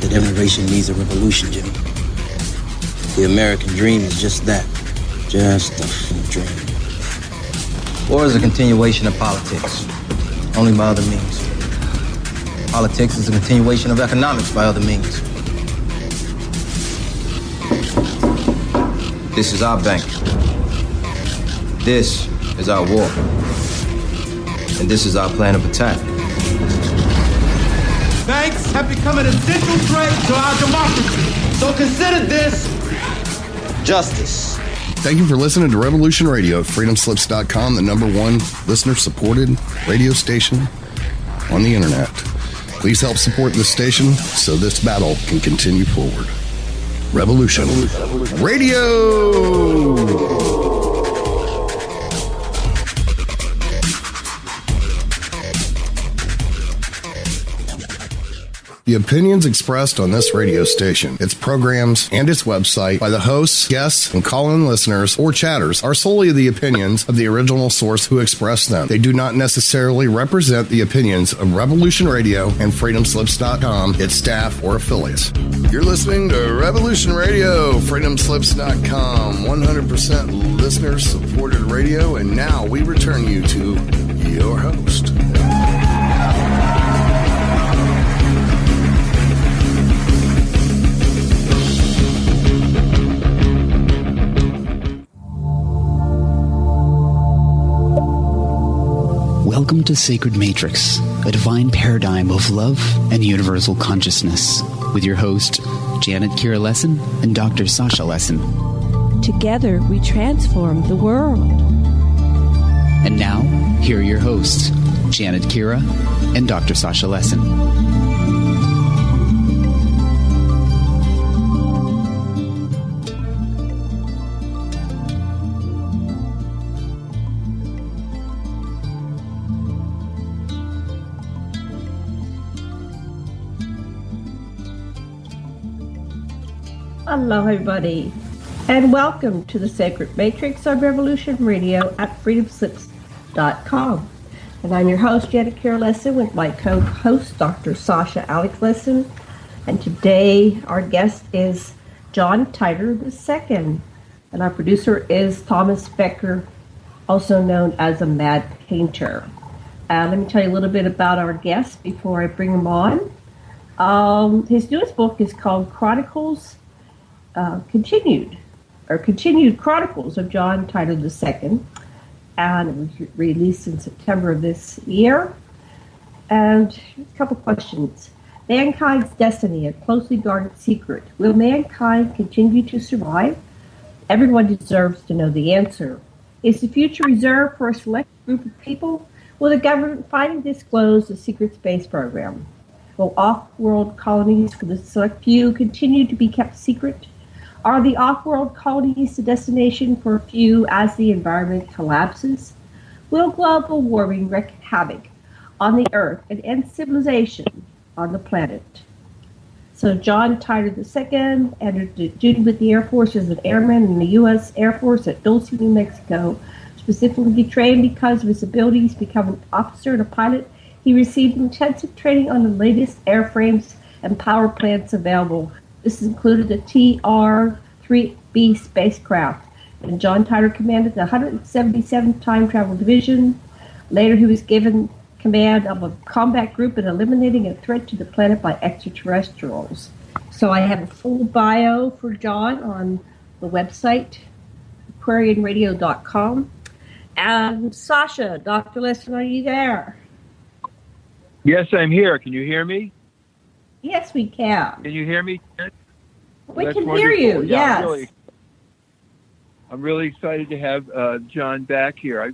that every nation needs a revolution, Jimmy. The American dream is just that. Just a dream. War is a continuation of politics, only by other means. Politics is a continuation of economics by other means. This is our bank. This is our war. And this is our plan of attack. Banks have become an essential threat to our democracy. So consider this justice. Thank you for listening to Revolution Radio at freedomslips.com, the #1 listener-supported radio station on the internet. Please help support this station so this battle can continue forward. Revolution Radio! The opinions expressed on this radio station, its programs, and its website by the hosts, guests, and call-in listeners or chatters are solely the opinions of the original source who expressed them. They do not necessarily represent the opinions of Revolution Radio and freedomslips.com, its staff, or affiliates. You're listening to Revolution Radio, freedomslips.com, 100% listener-supported radio, and now we return you to your host. Welcome to Sacred Matrix, a divine paradigm of love and universal consciousness, with your host, Janet Kira Lessin and Dr. Sasha Lessin. Together, we transform the world. And now, here are your hosts, Janet Kira and Dr. Sasha Lessin. Hello, everybody, and welcome to the Sacred Matrix on Revolution Radio at freedomslips.com. And I'm your host, Janet Kira Lessin, with my co-host, Dr. Sasha Alex Lessin. And today, our guest is John Titor II, and our producer is Thomas Becker, also known as a Mad Painter. Let me tell you a little bit about our guest before I bring him on. His newest book is called Chronicles, Continued Chronicles of John Titor II, and it was released in September of this year. And a couple questions. Mankind's destiny, a closely guarded secret. Will mankind continue to survive? Everyone deserves to know the answer. Is the future reserved for a select group of people? Will the government finally disclose the secret space program? Will off-world colonies for the select few continue to be kept secret? Are the off-world colonies the destination for a few as the environment collapses? Will global warming wreak havoc on the Earth and end civilization on the planet? So John Titor II entered duty with the Air Force as an airman in the U.S. Air Force at Dulce, New Mexico. Specifically trained because of his abilities to become an officer and a pilot, he received intensive training on the latest airframes and power plants available. This included the TR-3B spacecraft, and John Titor commanded the 177th Time Travel Division. Later, he was given command of a combat group in eliminating a threat to the planet by extraterrestrials. So I have a full bio for John on the website, aquarianradio.com. And Sasha, Dr. Lessin, are you there? Yes, I'm here. Can you hear me? Yes, we can. Can you hear me? We can hear you, yes. I'm really excited to have John back here. As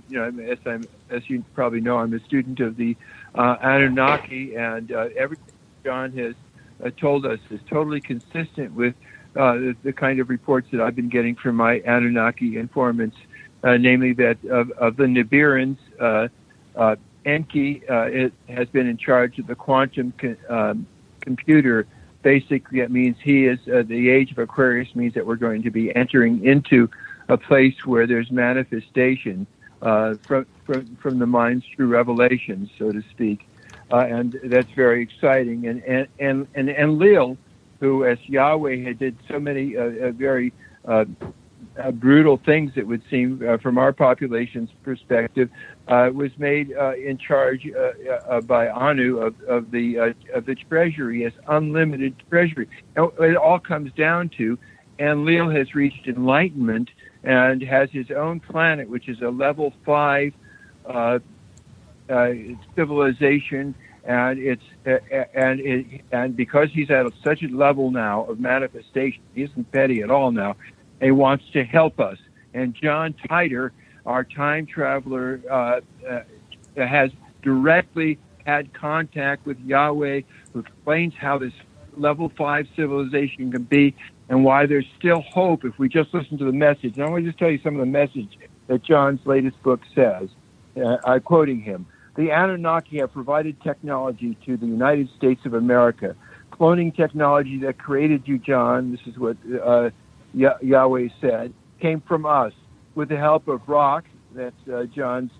you probably know, I'm a student of the Anunnaki, and everything John has told us is totally consistent with the kind of reports that I've been getting from my Anunnaki informants, namely that of the Nibiruns, Enki has been in charge of the quantum computer. Basically, that means he is the age of Aquarius means that we're going to be entering into a place where there's manifestation from the mind's true revelation, so to speak, and that's very exciting. And Lil who, as Yahweh had did so many very brutal things, it would seem, from our population's perspective, was made in charge by Anu of the treasury, as unlimited treasury. And it all comes down to, Enlil has reached enlightenment and has his own planet, which is a level 5 civilization, and because he's at such a level now of manifestation, he isn't petty at all now. He wants to help us. And John Titor, our time traveler, has directly had contact with Yahweh, who explains how this level 5 civilization can be and why there's still hope if we just listen to the message. And I want to just tell you some of the message that John's latest book says. I'm quoting him. The Anunnaki have provided technology to the United States of America. Cloning technology that created you, John, this is what Yahweh said, came from us. With the help of Rock, that's John's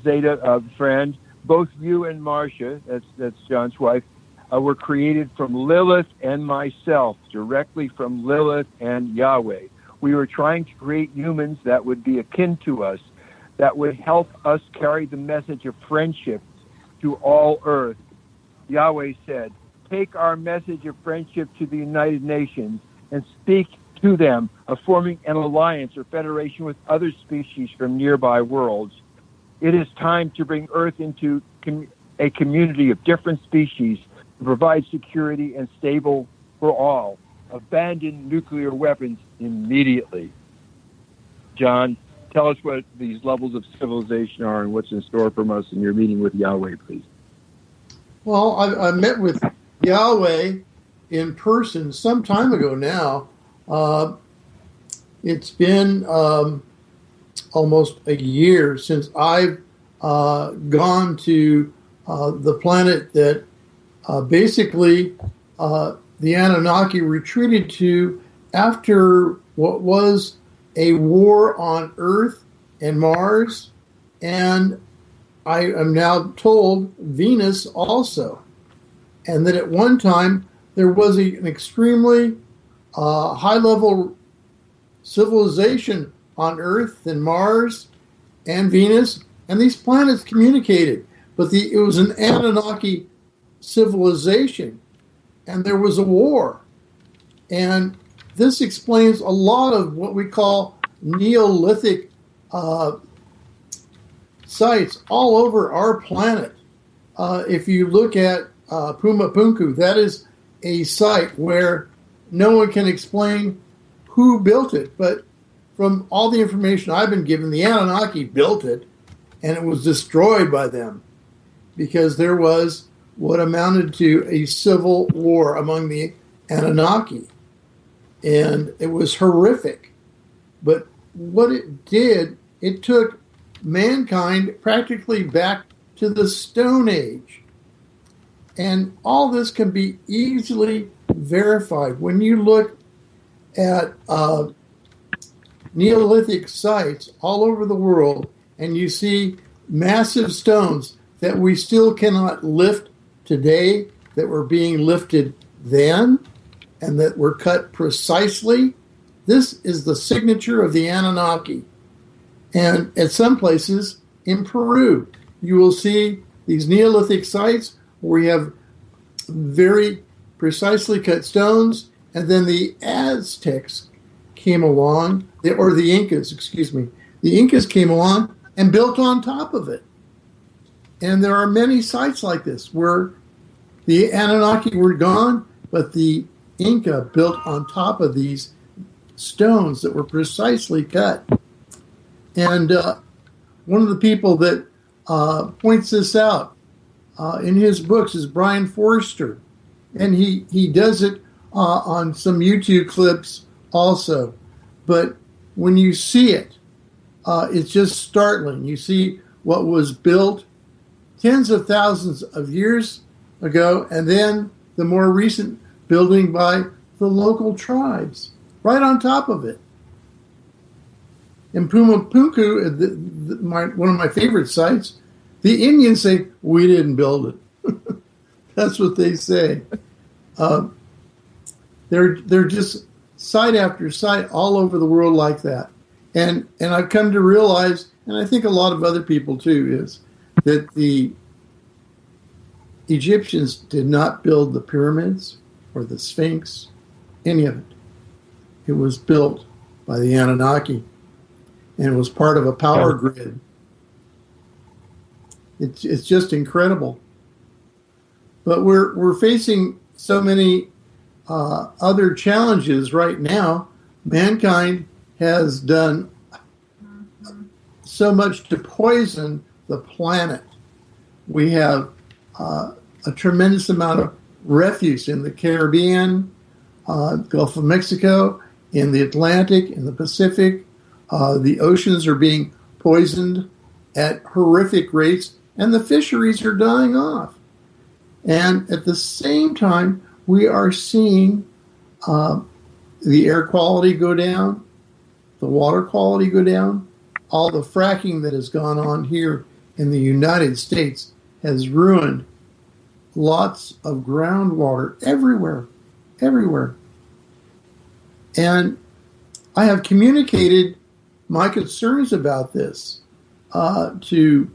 Zeta friend, both you and Marcia, that's John's wife, were created from Lilith and myself, directly from Lilith and Yahweh. We were trying to create humans that would be akin to us, that would help us carry the message of friendship to all Earth. Yahweh said, take our message of friendship to the United Nations and speak to them of forming an alliance or federation with other species from nearby worlds. It is time to bring Earth into a community of different species to provide security and stable for all. Abandon nuclear weapons immediately. John, tell us what these levels of civilization are and what's in store from us in your meeting with Yahweh, please. Well, I met with Yahweh in person some time ago now. It's been almost a year since I've gone to the planet that basically the Anunnaki retreated to after what was a war on Earth and Mars, and I am now told Venus also. And that at one time there was an extremely high-level civilization on Earth and Mars and Venus, and these planets communicated. But it was an Anunnaki civilization, and there was a war. And this explains a lot of what we call Neolithic sites all over our planet. If you look at Pumapunku, that is a site where no one can explain who built it, but from all the information I've been given, the Anunnaki built it, and it was destroyed by them because there was what amounted to a civil war among the Anunnaki. And it was horrific. But what it did, it took mankind practically back to the Stone Age. And all this can be easily verified. When you look at Neolithic sites all over the world and you see massive stones that we still cannot lift today, that were being lifted then, and that were cut precisely, this is the signature of the Anunnaki. And at some places in Peru, you will see these Neolithic sites where you have very precisely cut stones, and then the Aztecs came along, or the Incas, excuse me. The Incas came along and built on top of it. And there are many sites like this where the Anunnaki were gone, but the Inca built on top of these stones that were precisely cut. And one of the people that points this out in his books is Brian Forster. And he does it on some YouTube clips also. But when you see it, it's just startling. You see what was built tens of thousands of years ago, and then the more recent building by the local tribes, right on top of it. In Pumapunku, one of my favorite sites, the Indians say, we didn't build it. That's what they say. They're just site after site all over the world like that. And I've come to realize, and I think a lot of other people too, is that the Egyptians did not build the pyramids or the Sphinx, any of it. It was built by the Anunnaki, and it was part of a power grid. It's just incredible. But we're facing so many other challenges right now. Mankind has done so much to poison the planet. We have a tremendous amount of refuse in the Caribbean, Gulf of Mexico, in the Atlantic, in the Pacific. The oceans are being poisoned at horrific rates, and the fisheries are dying off. And at the same time, we are seeing the air quality go down, the water quality go down. All the fracking that has gone on here in the United States has ruined lots of groundwater everywhere. And I have communicated my concerns about this to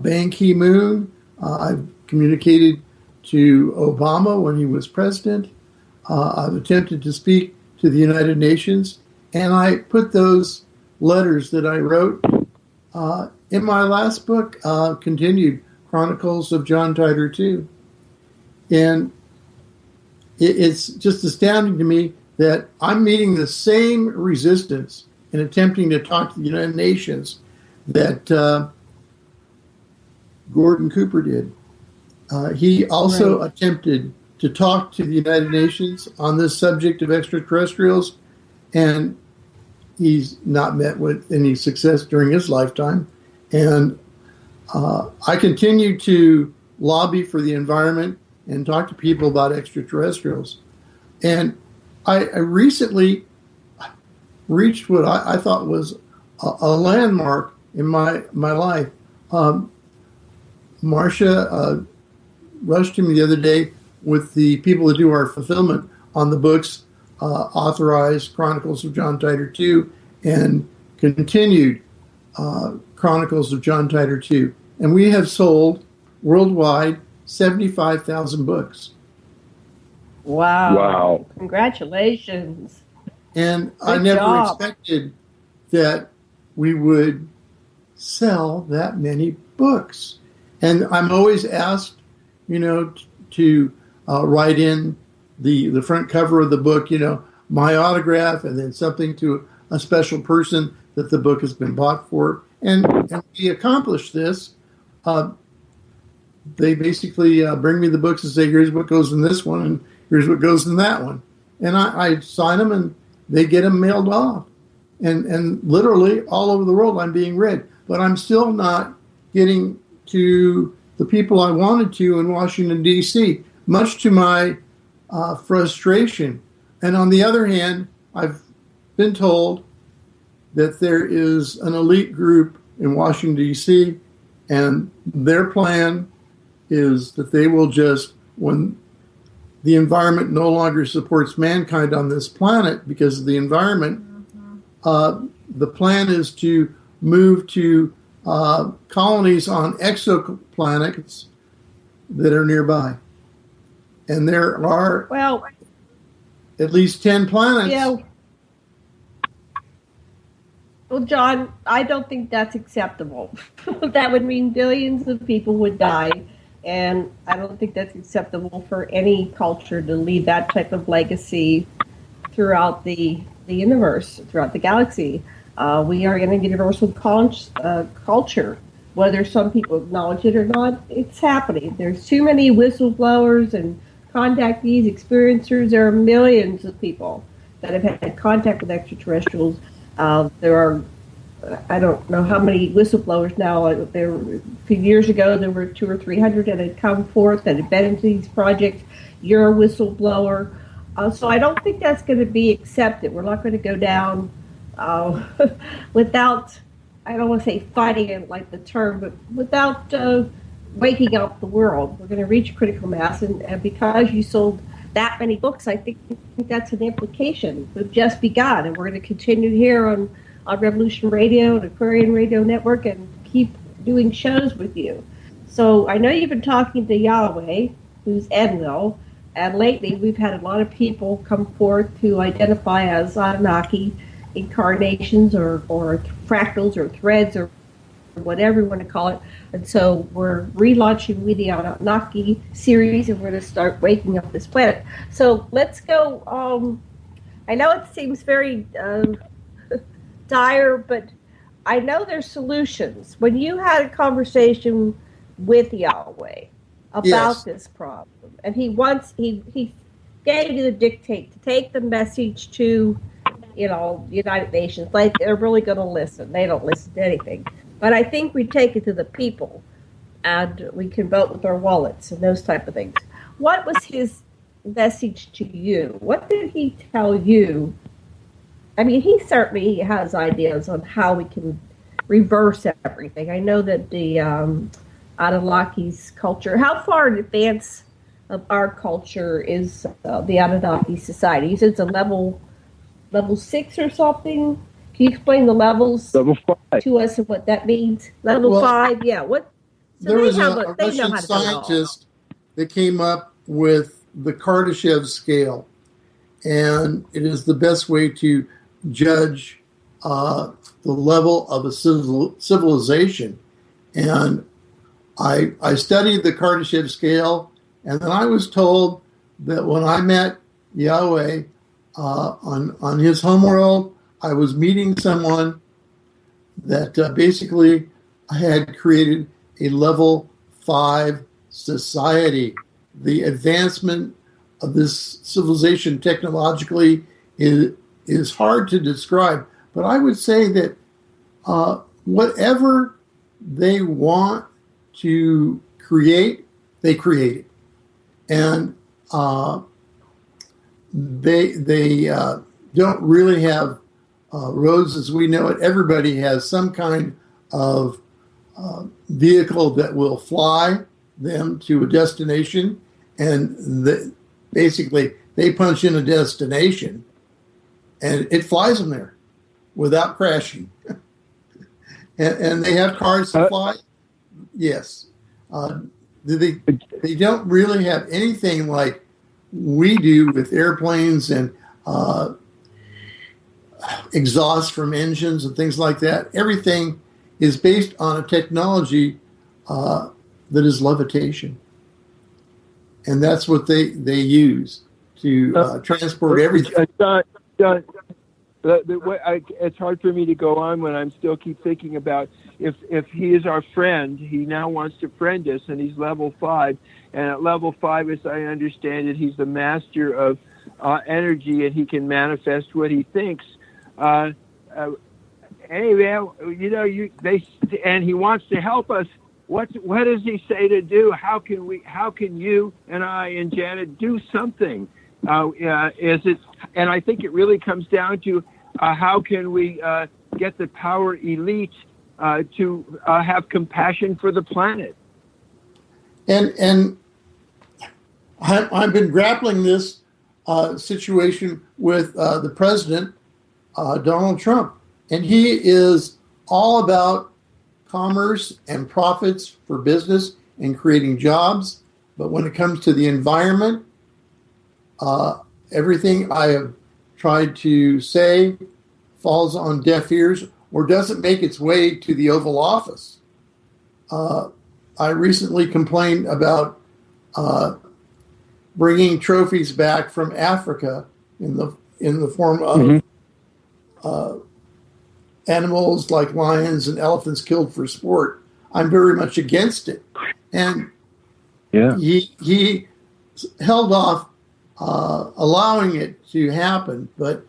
Ban Ki-moon. I've communicated to Obama when he was president. I've attempted to speak to the United Nations, and I put those letters that I wrote in my last book, continued Chronicles of John Titor II. And it's just astounding to me that I'm meeting the same resistance in attempting to talk to the United Nations that Gordon Cooper did. He also attempted to talk to the United Nations on this subject of extraterrestrials, and he's not met with any success during his lifetime. And I continue to lobby for the environment and talk to people about extraterrestrials. And I recently reached what I thought was a landmark in my life. Marcia rushed to me the other day with the people that do our fulfillment on the books, authorized Chronicles of John Titor II and continued Chronicles of John Titor II. And we have sold worldwide 75,000 books. Wow. Congratulations. And I never expected that we would sell that many books. And I'm always asked, to write in the front cover of the book, my autograph, and then something to a special person that the book has been bought for. And we accomplished this. They basically bring me the books and say, here's what goes in this one, and here's what goes in that one. And I sign them, and they get them mailed off. And literally all over the world I'm being read. But I'm still not getting to the people I wanted to in Washington, D.C., much to my frustration. And on the other hand, I've been told that there is an elite group in Washington, D.C., and their plan is that they will just, when the environment no longer supports mankind on this planet because of the environment, the plan is to move to colonies on exoplanets that are nearby. And there are at least 10 planets. Yeah. Well, John, I don't think that's acceptable. That would mean billions of people would die. And I don't think that's acceptable for any culture to leave that type of legacy throughout the universe, throughout the galaxy. We are in a universal culture. Whether some people acknowledge it or not, it's happening. There's too many whistleblowers and contactees, experiencers. There are millions of people that have had contact with extraterrestrials. There are, I don't know how many whistleblowers now. A few years ago, there were 200 or 300 that had come forth that had been into these projects. You're a whistleblower. So I don't think that's going to be accepted. We're not going to go down without, I don't want to say fighting it like the term, but without waking up the world. We're going to reach critical mass, and because you sold that many books, I think that's an implication. We've just begun, and we're going to continue here on Revolution Radio and Aquarian Radio Network and keep doing shows with you. So I know you've been talking to Yahweh, who's Enlil, and lately we've had a lot of people come forth to identify as Anunnaki incarnations or fractals or threads or whatever you want to call it. And so we're relaunching with the Anunnaki series, and we're going to start waking up this planet. So let's go. I know it seems very dire, but I know there's solutions. When you had a conversation with Yahweh about this problem, and he gave you the dictate to take the message to, the United Nations, like they're really going to listen. They don't listen to anything. But I think we take it to the people, and we can vote with our wallets and those type of things. What was his message to you? What did he tell you? I mean, he certainly has ideas on how we can reverse everything. I know that the Anunnaki's culture, how far in advance of our culture is the Anunnaki society? You said it's a level 6 or something? Can you explain the levels Level 5 to us and what that means? Level 5, yeah. What? So there was a Russian scientist that came up with the Kardashev scale, and it is the best way to judge the level of a civilization. And I studied the Kardashev scale, and then I was told that when I met Yahweh on his homeworld, I was meeting someone that basically had created a level 5 society. The advancement of this civilization technologically is hard to describe, but I would say that whatever they want to create, they create it. And they don't really have roads as we know it. Everybody has some kind of vehicle that will fly them to a destination, and basically they punch in a destination and it flies them there without crashing. and they have cars to fly. Yes. They don't really have anything like we do with airplanes and exhaust from engines and things like that. Everything is based on a technology that is levitation. And that's what they use to transport everything. John, it's hard for me to go on when I'm still keep thinking about if he is our friend, he now wants to friend us, and he's level 5. And at level 5, as I understand it, he's the master of energy, and he can manifest what he thinks. Anyway, and he wants to help us. What does he say to do? How can you and I and Janet do something? Is it? And I think it really comes down to how can we get the power elite to have compassion for the planet? And I've been grappling this situation with the president, Donald Trump, and he is all about commerce and profits for business and creating jobs. But when it comes to the environment, everything I have tried to say falls on deaf ears or doesn't make its way to the Oval Office. I recently complained about bringing trophies back from Africa in the form of animals like lions and elephants killed for sport. I'm very much against it. And he held off allowing it to happen, but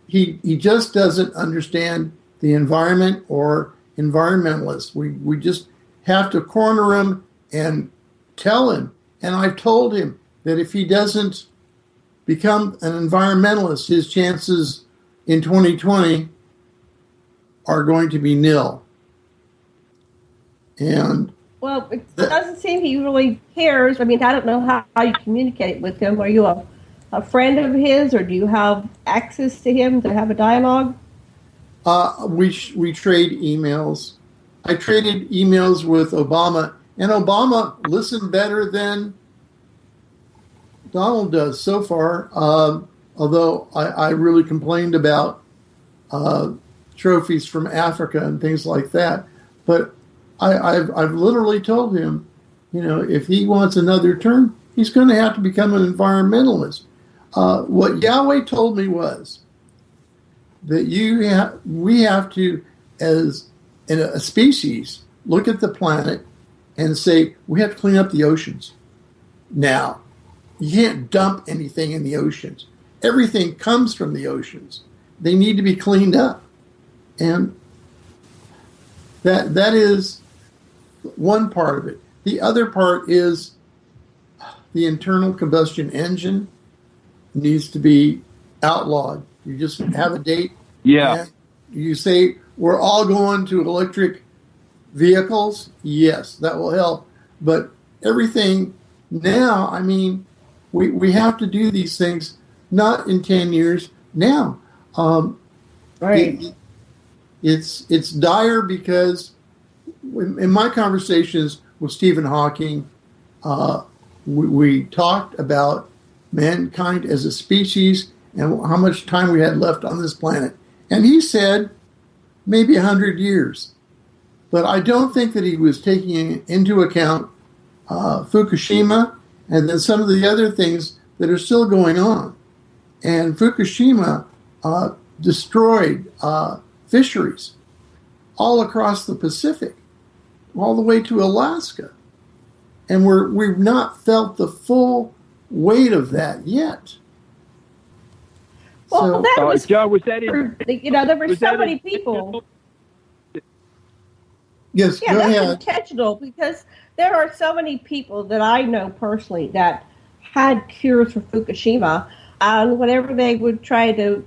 he just doesn't understand the environment or environmentalists. We just have to corner him and tell him. And I've told him that if he doesn't become an environmentalist, his chances in 2020 are going to be nil. And well, it doesn't seem he really cares. I mean, I don't know how you communicate with him. Are you a a friend of his, or do you have access to him to have a dialogue? We trade emails. I traded emails with Obama, and Obama listened better than Donald does so far. Although I really complained about trophies from Africa and things like that, but I've literally told him, if he wants another term, he's going to have to become an environmentalist. What Yahweh told me was that we have to, as in a species, look at the planet and say we have to clean up the oceans. Now, you can't dump anything in the oceans. Everything comes from the oceans. They need to be cleaned up, and that is one part of it. The other part is the internal combustion engine needs to be outlawed. You just have a date. Yeah. And you say, we're all going to electric vehicles. Yes, that will help. But everything now, we have to do these things not in 10 years, now. Right. It's dire because in my conversations with Stephen Hawking, we talked about mankind as a species and how much time we had left on this planet. And he said maybe 100 years. But I don't think that he was taking into account Fukushima and then some of the other things that are still going on. And Fukushima destroyed fisheries all across the Pacific, all the way to Alaska. And we've not felt the full weight of that yet. Well, that was, John, was that in, there were so many people. Yes, Yeah, go that's ahead. intentional because there are so many people that I know personally that had cures for Fukushima, and whenever they would try to,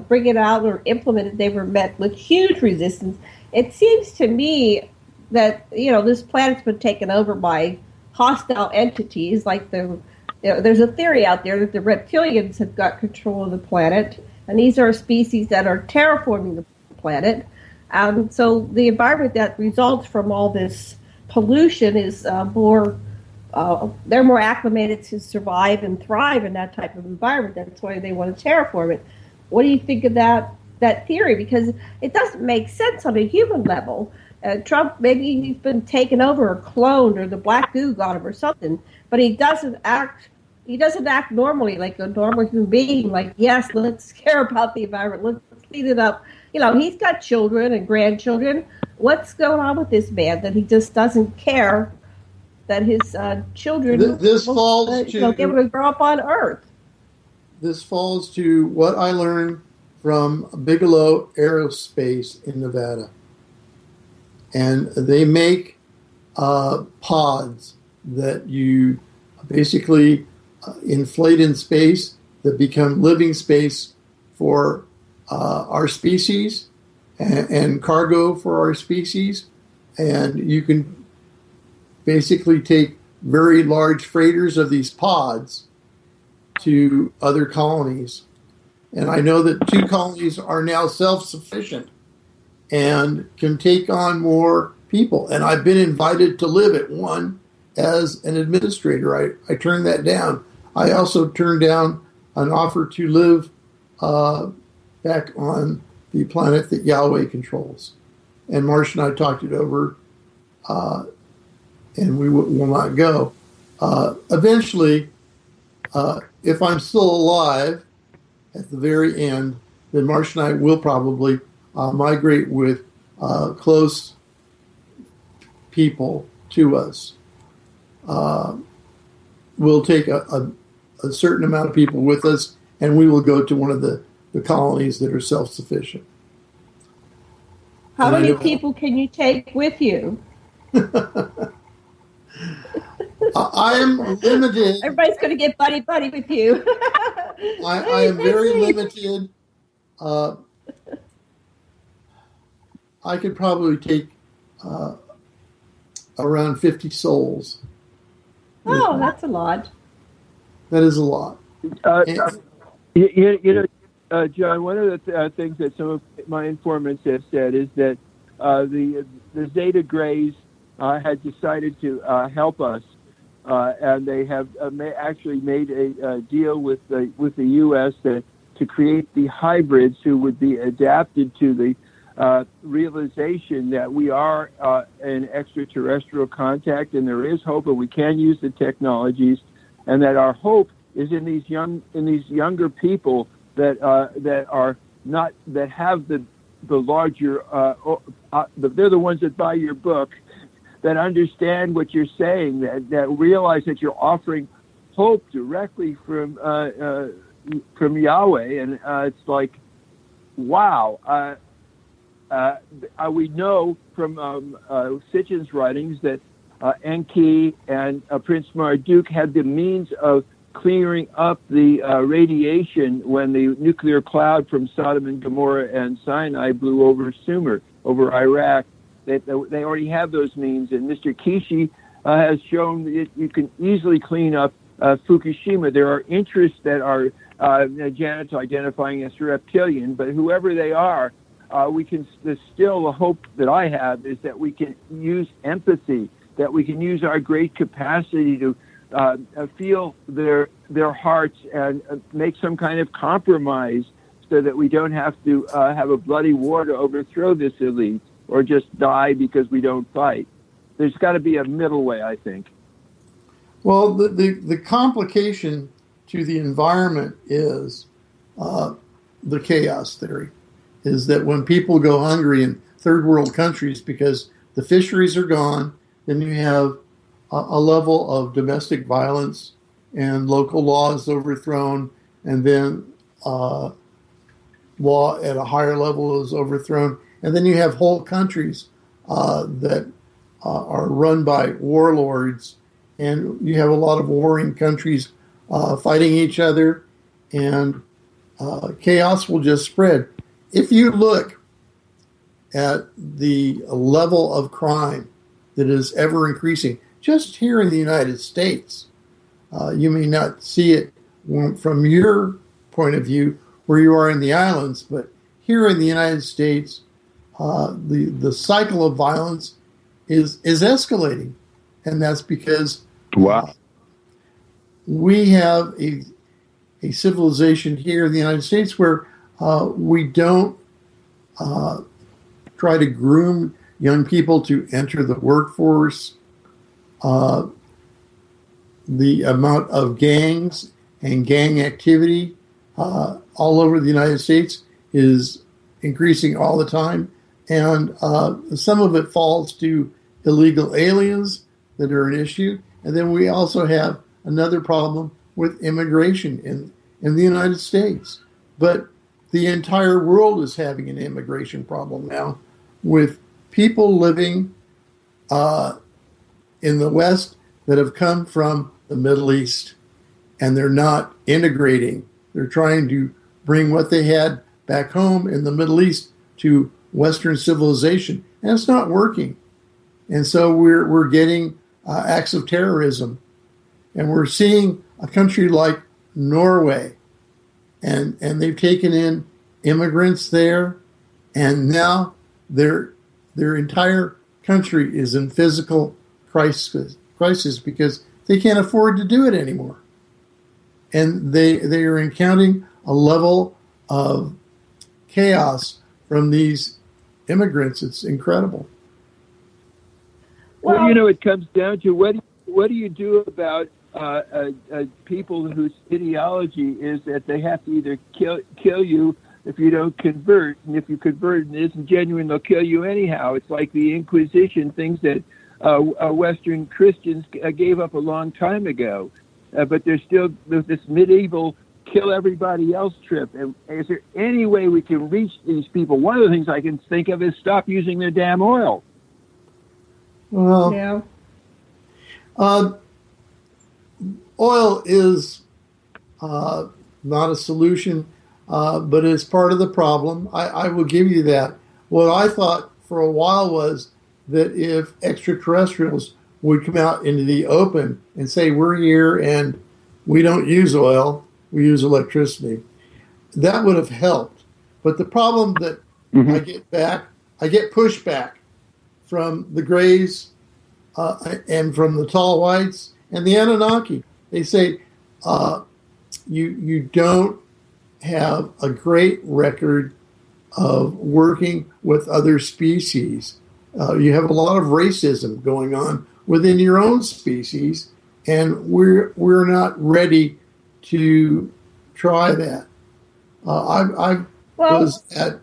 bring it out or implement it, they were met with huge resistance. It seems to me that, this planet's been taken over by hostile entities. Like there's a theory out there that the Reptilians have got control of the planet, and these are species that are terraforming the planet. So the environment that results from all this pollution is they're more acclimated to survive and thrive in that type of environment. That's why they want to terraform it. What do you think of that theory? Because it doesn't make sense on a human level. Trump, maybe he's been taken over or cloned, or the black goo got him or something, but he doesn't act normally like a normal human being. Like, yes, let's care about the environment. Let's clean it up. He's got children and grandchildren. What's going on with this man that he just doesn't care that his children This falls to be able to grow up on Earth? This falls to what I learned from Bigelow Aerospace in Nevada. And they make pods that you basically inflate in space that become living space for our species and cargo for our species. And you can basically take very large freighters of these pods to other colonies. And I know that 2 colonies are now self-sufficient and can take on more people. And I've been invited to live at one as an administrator. I turned that down. I also turned down an offer to live back on the planet that Yahweh controls. And Marsh and I talked it over, and we will not go. Eventually, if I'm still alive at the very end, then Marsh and I will probably migrate with close people to us. We'll take a certain amount of people with us, and we will go to one of the colonies that are self-sufficient. How many people can you take with you? I am limited. Everybody's going to get buddy with you. I am very limited. I could probably take around 50 souls. Oh, that's a lot. That is a lot. John, one of the things that some of my informants have said is that the Zeta Greys had decided to help us, and they have actually made a deal with the U.S. to create the hybrids who would be adapted to the realization that we are in extraterrestrial contact, and there is hope, and we can use the technologies, and that our hope is in these younger people that have the larger. They're the ones that buy your book, that understand what you're saying, that realize that you're offering hope directly from Yahweh, and it's like, wow. We know from Sitchin's writings that Enki and Prince Marduk had the means of clearing up the radiation when the nuclear cloud from Sodom and Gomorrah and Sinai blew over Sumer, over Iraq. They already have those means, and Mr. Kishi has shown that you can easily clean up Fukushima. There are interests that are Janet's identifying as reptilian, but whoever they are, we can. There's still a hope that I have is that we can use empathy, that we can use our great capacity to feel their hearts and make some kind of compromise, so that we don't have to have a bloody war to overthrow this elite, or just die because we don't fight. There's got to be a middle way, I think. Well, the complication to the environment is the chaos theory, is that when people go hungry in third world countries because the fisheries are gone, then you have a level of domestic violence and local laws overthrown, and then law at a higher level is overthrown. And then you have whole countries that are run by warlords, and you have a lot of warring countries fighting each other, and chaos will just spread. If you look at the level of crime that is ever increasing, just here in the United States, you may not see it from your point of view where you are in the islands, but here in the United States, the cycle of violence is escalating, and that's because we have a civilization here in the United States where we don't try to groom young people to enter the workforce. The amount of gangs and gang activity all over the United States is increasing all the time. And some of it falls to illegal aliens that are an issue. And then we also have another problem with immigration in the United States. But the entire world is having an immigration problem now, with people living in the West that have come from the Middle East, and they're not integrating. They're trying to bring what they had back home in the Middle East to Western civilization, and it's not working. And so we're getting acts of terrorism, and we're seeing a country like Norway, and they've taken in immigrants there, and now their entire country is in physical crisis because they can't afford to do it anymore. And they are encountering a level of chaos from these immigrants. It's incredible. Well, it comes down to what do you do about people whose ideology is that they have to either kill you if you don't convert, and if you convert and it isn't genuine, they'll kill you anyhow. It's like the Inquisition, things that Western Christians gave up a long time ago, but there's still this medieval kill everybody else trip. And is there any way we can reach these people? One of the things I can think of is stop using their damn oil. Well, Yeah. Oil is not a solution, but it's part of the problem. I will give you that. What I thought for a while was that if extraterrestrials would come out into the open and say, we're here and we don't use oil, we use electricity. That would have helped. But the problem that I get pushback from the Greys and from the Tall Whites and the Anunnaki. They say, you don't have a great record of working with other species. You have a lot of racism going on within your own species, and we're not ready to try that.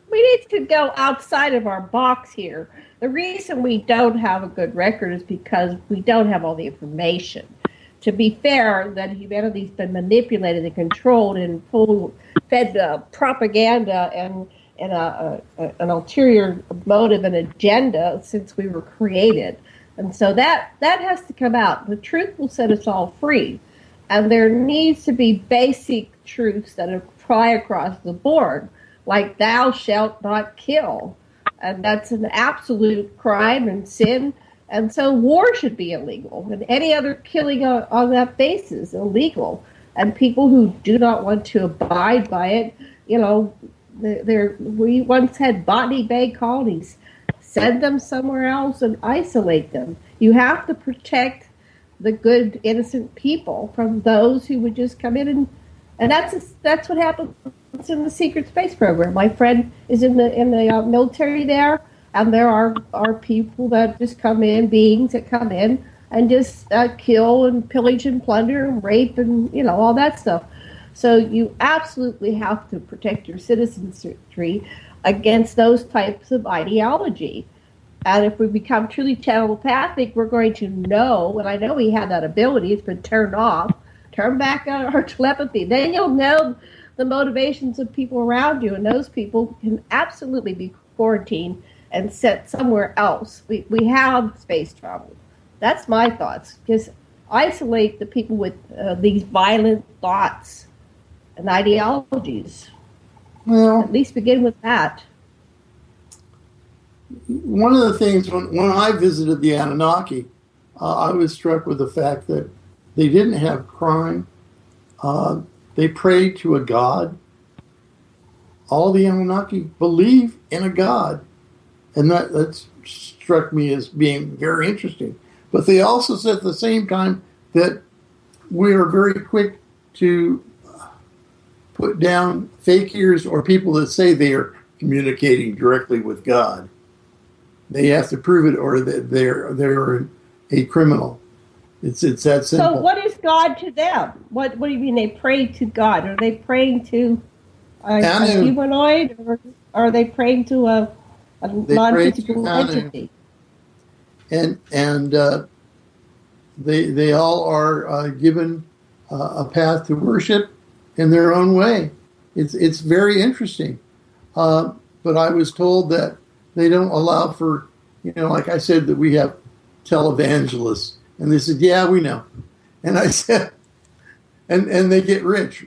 We need to go outside of our box here. The reason we don't have a good record is because we don't have all the information. To be fair, that humanity's been manipulated and controlled and fed propaganda and an ulterior motive and agenda since we were created. And so that has to come out. The truth will set us all free. And there needs to be basic truths that apply across the board, like thou shalt not kill. And that's an absolute crime and sin. And so war should be illegal. And any other killing on that basis is illegal. And people who do not want to abide by it, we once had Botany Bay colonies. Send them somewhere else and isolate them. You have to protect the good, innocent people from those who would just come in and that's what happens in the secret space program. My friend is in the military there, and there are people that just come in, beings that come in and just kill and pillage and plunder and rape and all that stuff. So you absolutely have to protect your citizenry against those types of ideology. And if we become truly telepathic, we're going to know, and I know we have that ability, it's been turned off, turn back on our telepathy. Then you'll know the motivations of people around you, and those people can absolutely be quarantined and sent somewhere else. We have space travel. That's my thoughts. Just isolate the people with these violent thoughts and ideologies. Well, at least begin with that. One of the things, when I visited the Anunnaki, I was struck with the fact that they didn't have crime. They prayed to a god. All the Anunnaki believe in a god. And that struck me as being very interesting. But they also said at the same time that we are very quick to put down fakiers or people that say they are communicating directly with God. They have to prove it, or they're a criminal. It's that simple. So, what is God to them? What do you mean they pray to God? Are they praying to a humanoid, or are they praying to a non-physical entity? And they all are given a path to worship in their own way. It's very interesting. But I was told that they don't allow for, like I said, that we have televangelists. And they said, yeah, we know. And I said, and they get rich.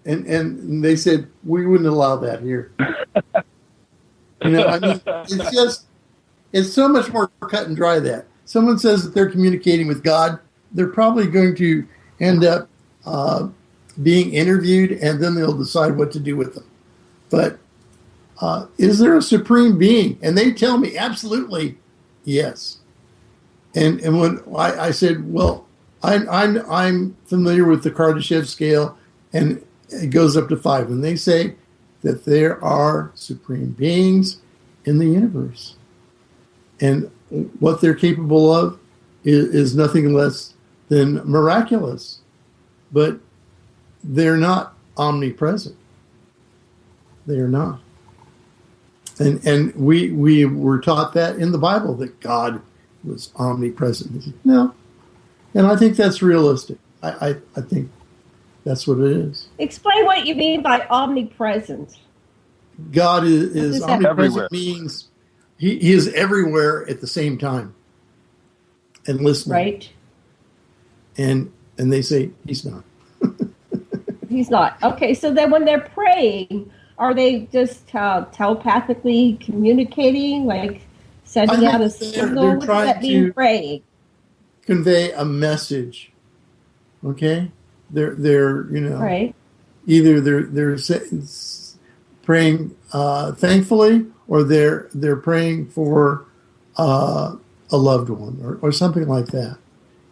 And they said, we wouldn't allow that here. It's so much more cut and dry that. Someone says that they're communicating with God, they're probably going to end up being interviewed, and then they'll decide what to do with them. But is there a supreme being? And they tell me absolutely yes. And when I said, well, I'm familiar with the Kardashev scale, and it goes up to 5. And they say that there are supreme beings in the universe. And what they're capable of is nothing less than miraculous. But they're not omnipresent. They are not. And we were taught that in the Bible, that God was omnipresent. No. And I think that's realistic. I think that's what it is. Explain what you mean by omnipresent. God is omnipresent everywhere. Means he is everywhere at the same time and listening. Right. And they say he's not. He's not. Okay, so then when they're praying, are they just telepathically communicating, like sending out a signal? What does that mean, praying? Convey a message. Okay? They're Right. either they're praying thankfully, or they're praying for a loved one, or something like that.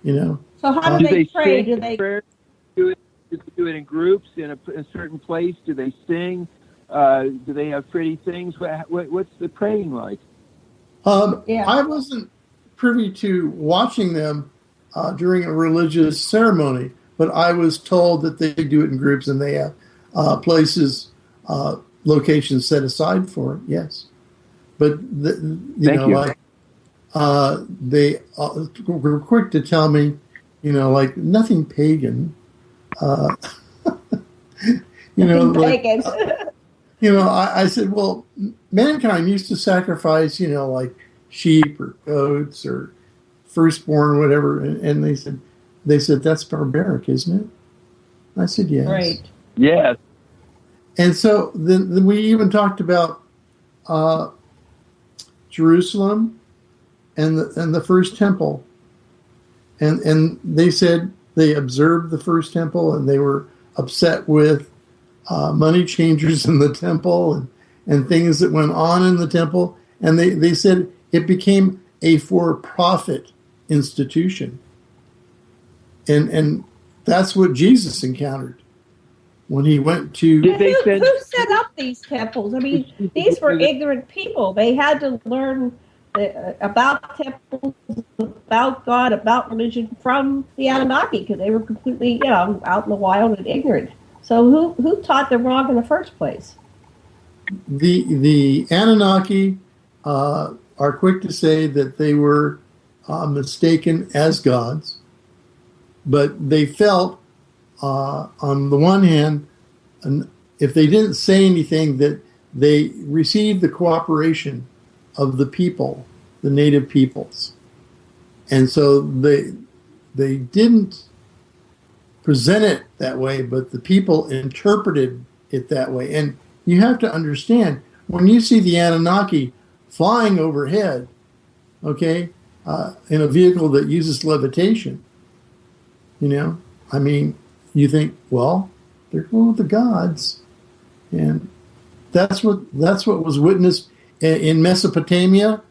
You know. So how do they pray? Do they do it in groups in a certain place? Do they sing? Do they have pretty things? What's the praying like? I wasn't privy to watching them during a religious ceremony, but I was told that they do it in groups and they have places, locations set aside for it. Yes, but they were quick to tell me, like nothing pagan. Pagans. I said, well, mankind used to sacrifice, like sheep or goats or firstborn or whatever, and they said that's barbaric, isn't it? I said yes. Right. Yes. And so then we even talked about Jerusalem and the first temple, and they said they observed the first temple and they were upset with money changers in the temple and things that went on in the temple, and they said it became a for-profit institution, and that's what Jesus encountered when he went to. Who set up these temples? I mean, these were ignorant people. They had to learn about temples, about God, about religion from the Anunnaki, because they were completely, out in the wild and ignorant. So who taught them wrong in the first place? The Anunnaki are quick to say that they were mistaken as gods, but they felt, on the one hand, if they didn't say anything, that they received the cooperation of the people, the native peoples. And so they didn't present it that way, but the people interpreted it that way. And you have to understand, when you see the Anunnaki flying overhead, in a vehicle that uses levitation, you think, well, they're going with the gods. And that's what was witnessed in Mesopotamia,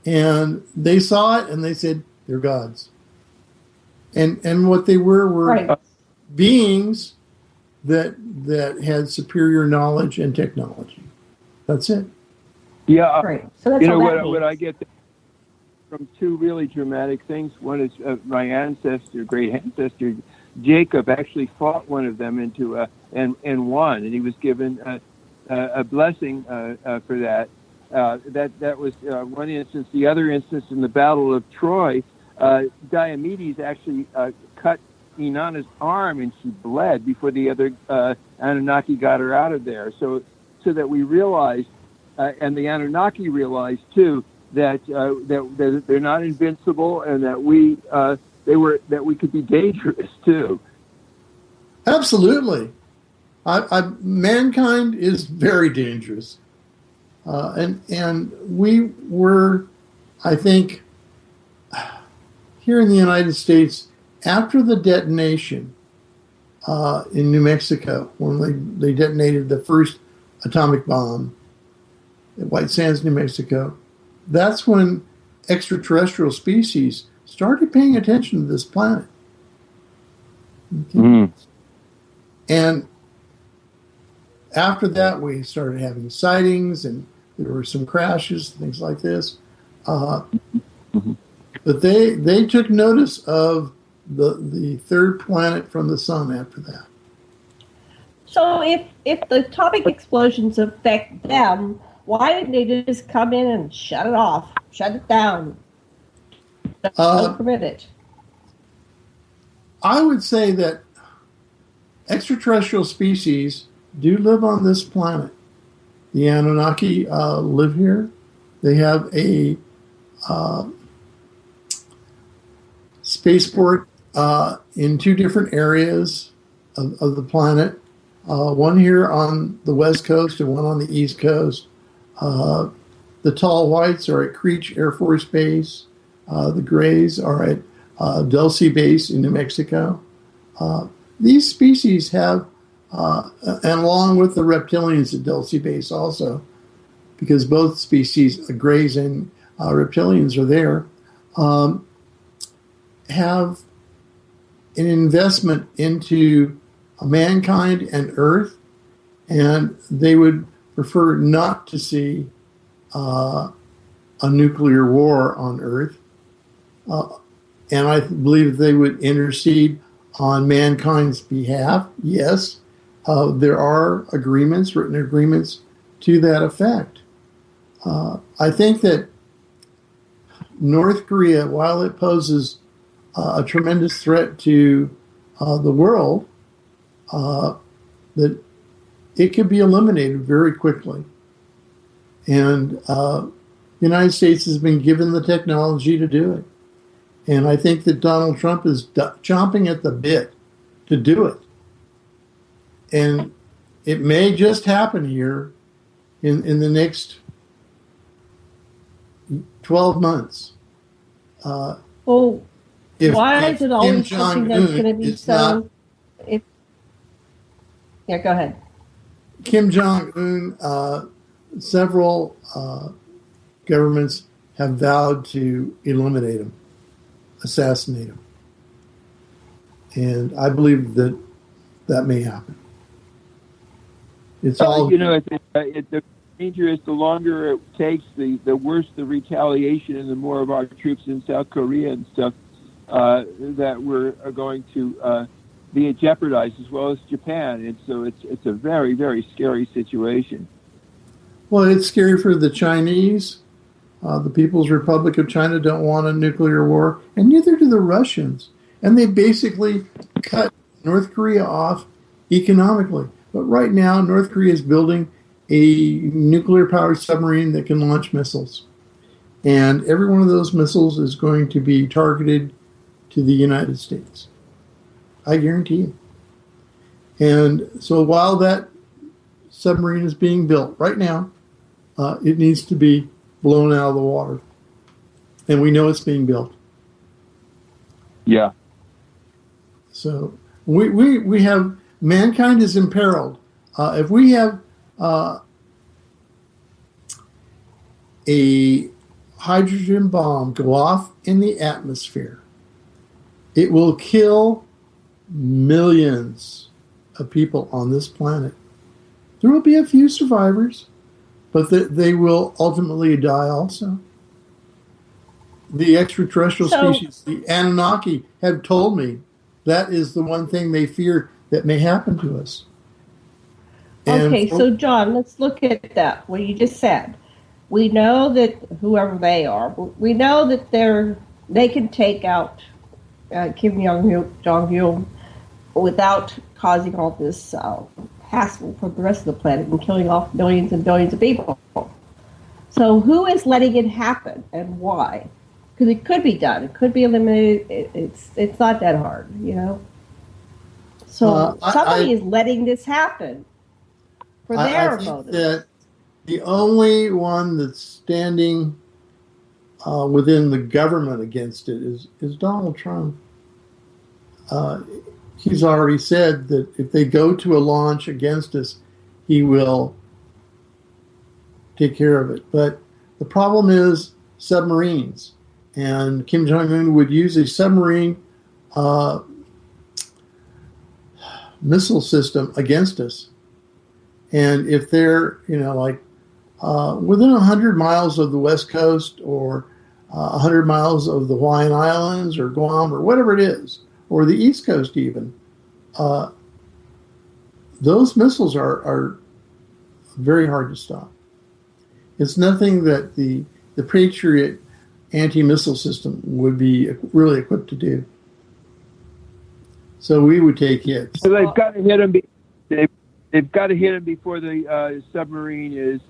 and they saw it and they said they're gods. And what they were right. beings that had superior knowledge and technology. That's it. Yeah. Right. So that's what I get from two really dramatic things. One is my great ancestor Jacob actually fought one of them and won, and he was given a blessing for that. That was one instance. The other instance, in the Battle of Troy, Diomedes actually cut Inanna's arm, and she bled before the other Anunnaki got her out of there. So that we realized, and the Anunnaki realized too, that they're not invincible, and that we could be dangerous too. Absolutely, mankind is very dangerous, and we were, I think, here in the United States, after the detonation in New Mexico, when they detonated the first atomic bomb at White Sands, New Mexico, that's when extraterrestrial species started paying attention to this planet. Okay? Mm. And after that, we started having sightings, and there were some crashes, things like this. Mm-hmm. But they took notice of the third planet from the sun after that. So if the atomic explosions affect them, why didn't they just come in and shut it off, shut it down? Don't permit it. I would say that extraterrestrial species do live on this planet. The Anunnaki live here. They have a spaceport in two different areas of the planet. One here on the west coast and one on the east coast. The tall whites are at Creech Air Force Base. The grays are at Dulce Base in New Mexico. These species have and along with the reptilians at Dulce Base also, because both species, Greys and reptilians, are there, have an investment into mankind and Earth, and they would prefer not to see a nuclear war on Earth. And I believe they would intercede on mankind's behalf. Yes, there are agreements, written agreements to that effect. I think that North Korea, while it poses a tremendous threat to the world, that it could be eliminated very quickly. And the United States has been given the technology to do it. And I think that Donald Trump is chomping at the bit to do it. And it may just happen here in the next 12 months. Why is it always something that's going to be so? Yeah, go ahead. Kim Jong-un, several governments have vowed to eliminate him, assassinate him. And I believe that may happen. It's all... the danger is the longer it takes, the worse the retaliation and the more of our troops in South Korea and stuff that are going to be jeopardized, as well as Japan. And so it's a very, very scary situation. Well, it's scary for the Chinese. The People's Republic of China don't want a nuclear war, and neither do the Russians. And they basically cut North Korea off economically. But right now, North Korea is building a nuclear-powered submarine that can launch missiles. And every one of those missiles is going to be targeted to the United States. I guarantee you. And so while that submarine is being built right now, it needs to be blown out of the water. And we know it's being built. Yeah. So we have, mankind is imperiled. If we have a hydrogen bomb go off in the atmosphere, it will kill millions of people on this planet. There will be a few survivors, but they will ultimately die also. The extraterrestrial species, the Anunnaki, have told me that is the one thing they fear that may happen to us. Okay, so John, let's look at that, what you just said. We know that whoever they are, we know that they can take out Kim Jong-un without causing all this hassle for the rest of the planet and killing off millions and billions of people. So who is letting it happen and why? Because it could be done. It could be eliminated. It's not that hard, you know? So somebody is letting this happen for their motives. I think that the only one that's standing within the government against it is Donald Trump. He's already said that if they go to a launch against us, he will take care of it. But the problem is submarines. And Kim Jong-un would use a submarine missile system against us. And if they're, within 100 miles of the West Coast or 100 miles of the Hawaiian Islands or Guam or whatever it is, or the East Coast even, those missiles are very hard to stop. It's nothing that the Patriot anti-missile system would be really equipped to do. So we would take hits. So they've got to hit them. They've got to hit them before the submarine is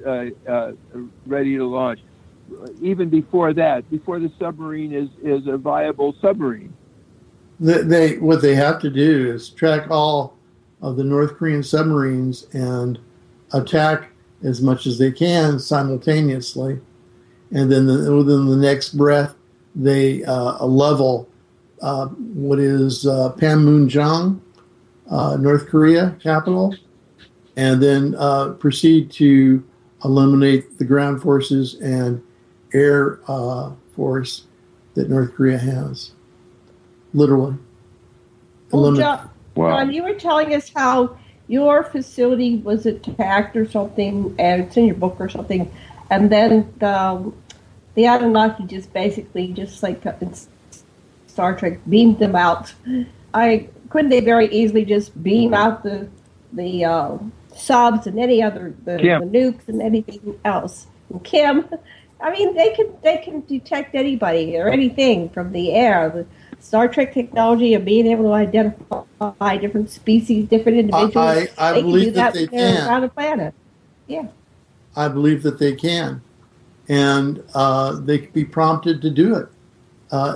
ready to launch. Even before that, before the submarine is a viable submarine. What they have to do is track all of the North Korean submarines and attack as much as they can simultaneously. And then within the next breath, they level what is Panmunjom, North Korea capital, and then proceed to eliminate the ground forces and air force that North Korea has. Literally. Well, John, you were telling us how your facility was attacked or something, and it's in your book or something, and then the Anunnaki just basically, just like in Star Trek, beamed them out. Couldn't they very easily just beam out the subs and any other the nukes and anything else? And Kim, I mean, they can detect anybody or anything from the air. The Star Trek technology of being able to identify different species, different individuals. I believe that they can around the planet. Yeah, I believe that they can, and they can be prompted to do it.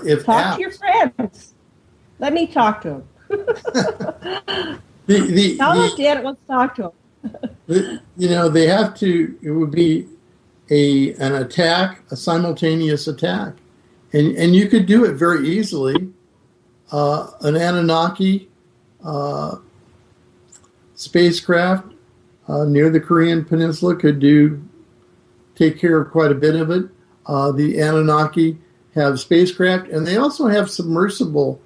If talk to your friends. Let me talk to them. Tell them, Janet, let's talk to them. They have to. It would be an attack, a simultaneous attack, and you could do it very easily. An Anunnaki spacecraft near the Korean Peninsula could take care of quite a bit of it. The Anunnaki have spacecraft, and they also have submersible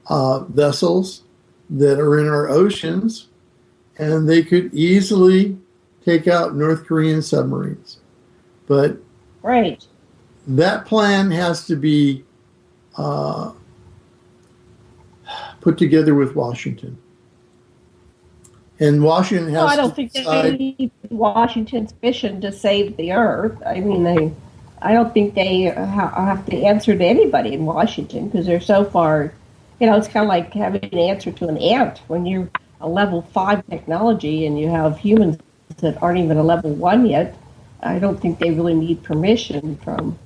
vessels that are in our oceans, and they could easily take out North Korean submarines. But right, that plan has to be put together with Washington. And Washington has I don't think they need Washington's mission to save the Earth. I mean, I don't think they have to answer to anybody in Washington because they're so far, it's kind of like having an answer to an ant when you're a level 5 technology and you have humans that aren't even a level 1 yet. I don't think they really need permission from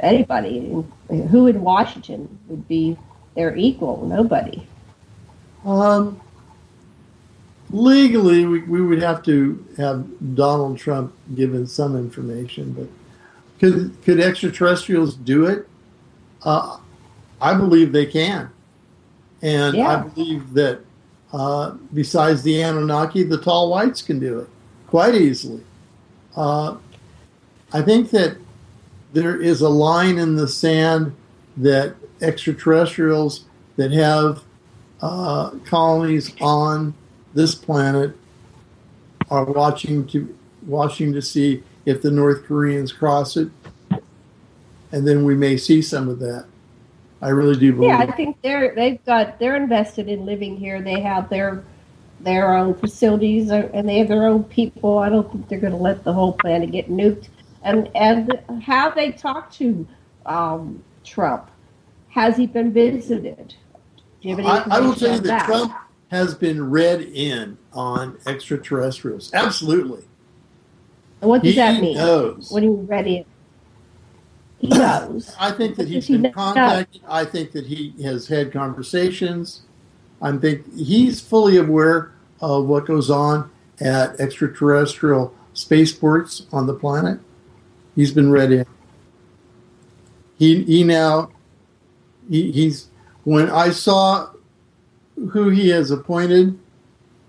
anybody. Who in Washington would be their equal? Nobody. Legally, we would have to have Donald Trump given some information, but could extraterrestrials do it? I believe they can. And I believe that besides the Anunnaki, the tall whites can do it quite easily. I think that there is a line in the sand that extraterrestrials that have colonies on this planet are watching to see if the North Koreans cross it, and then we may see some of that. I really do believe. Yeah, I think they're invested in living here. They have their own facilities and they have their own people. I don't think they're going to let the whole planet get nuked. And how they talk to Trump? Has he been visited? Do you have any I will tell you that Trump has been read in on extraterrestrials. Absolutely. And what does that mean? He knows. What do you read in? He knows. I think that he's been contacted. I think that he has had conversations. I think he's fully aware of what goes on at extraterrestrial spaceports on the planet. He's been read in. He's when I saw who he has appointed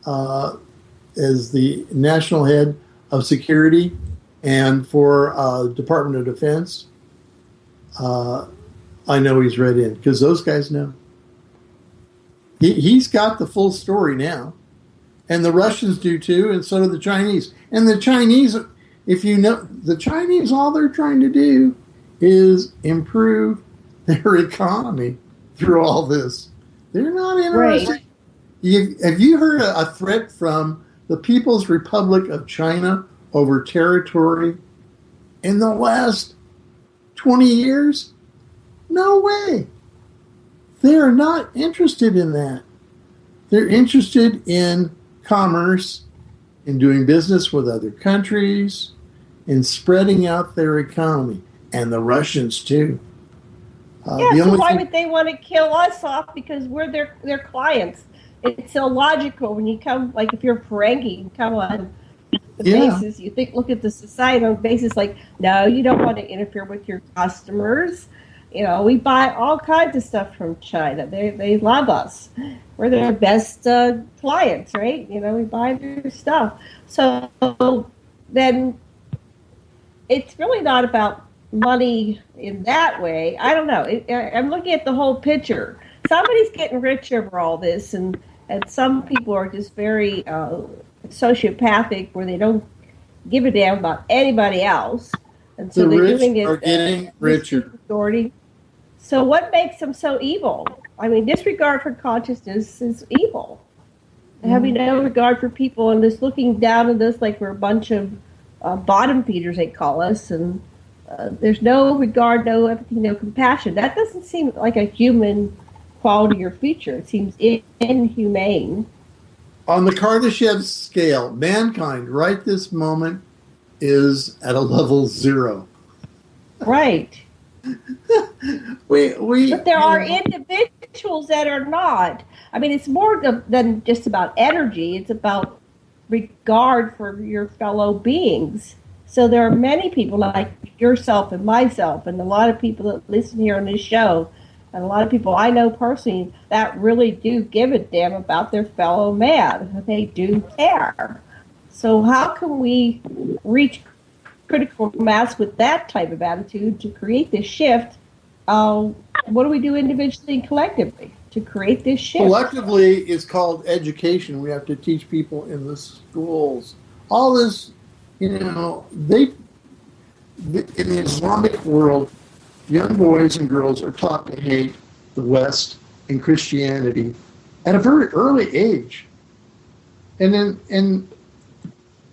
as the national head of security and for Department of Defense, I know he's read in because those guys know. He's got the full story now, and the Russians do too, and so do the Chinese. And the Chinese, if you know, the Chinese, all they're trying to do is improve their economy through all this. They're not interested. Right. Have you heard a threat from the People's Republic of China over territory in the last 20 years? No way. They're not interested in that. They're interested in commerce, in doing business with other countries, in spreading out their economy. And the Russians, too. So why would they want to kill us off? Because we're their clients. It's illogical when you come, like if you're Ferengi, you come on the basis, look at the society on the basis like, no, you don't want to interfere with your customers. We buy all kinds of stuff from China. They love us. We're their best clients, right? We buy their stuff. So then it's really not about money in that way. I don't know. I'm looking at the whole picture. Somebody's getting rich over all this, and some people are just very sociopathic, where they don't give a damn about anybody else, and so The they're rich doing it. are getting richer. Authority. So what makes them so evil? I mean, disregard for consciousness is evil. Having no regard for people and just looking down at us like we're a bunch of bottom feeders, they call us, and there's no regard, no empathy, no compassion. That doesn't seem like a human quality or feature. It seems inhumane. On the Kardashev scale, mankind right this moment is at a level 0. Right. But there are individuals that are not. I mean, it's more than just about energy. It's about regard for your fellow beings. So there are many people like yourself and myself and a lot of people that listen here on this show and a lot of people I know personally that really do give a damn about their fellow man. They do care. So how can we reach critical mass with that type of attitude to create this shift? What do we do individually and collectively to create this shift? Collectively, it's called education. We have to teach people in the schools. All this, in the Islamic world, young boys and girls are taught to hate the West and Christianity at a very early age. And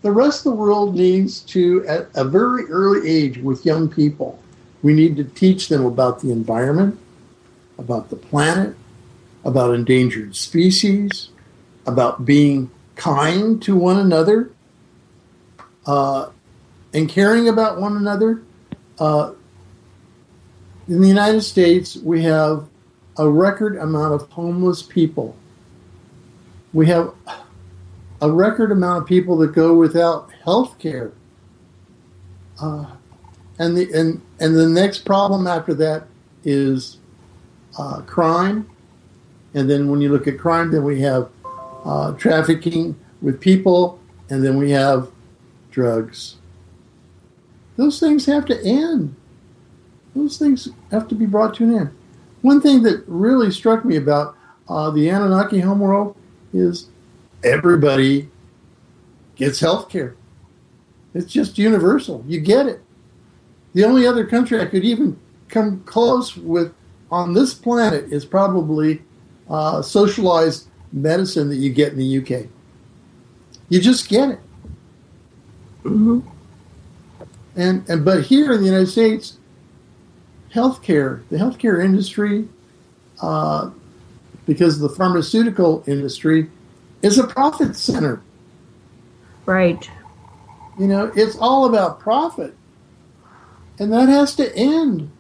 the rest of the world needs to, at a very early age with young people, we need to teach them about the environment, about the planet, about endangered species, about being kind to one another, and caring about one another. In the United States, we have a record amount of homeless people. We have a record amount of people that go without health care. And the next problem after that is crime. And then when you look at crime, then we have trafficking with people, and then we have drugs. Those things have to end. Those things have to be brought to an end. One thing that really struck me about the Anunnaki homeworld is everybody gets health care. It's just universal. You get it. The only other country I could even come close with on this planet is probably socialized medicine that you get in the UK. You just get it. Mm-hmm. But here in the United States, the healthcare industry, because the pharmaceutical industry is a profit center. Right. It's all about profit. And that has to end.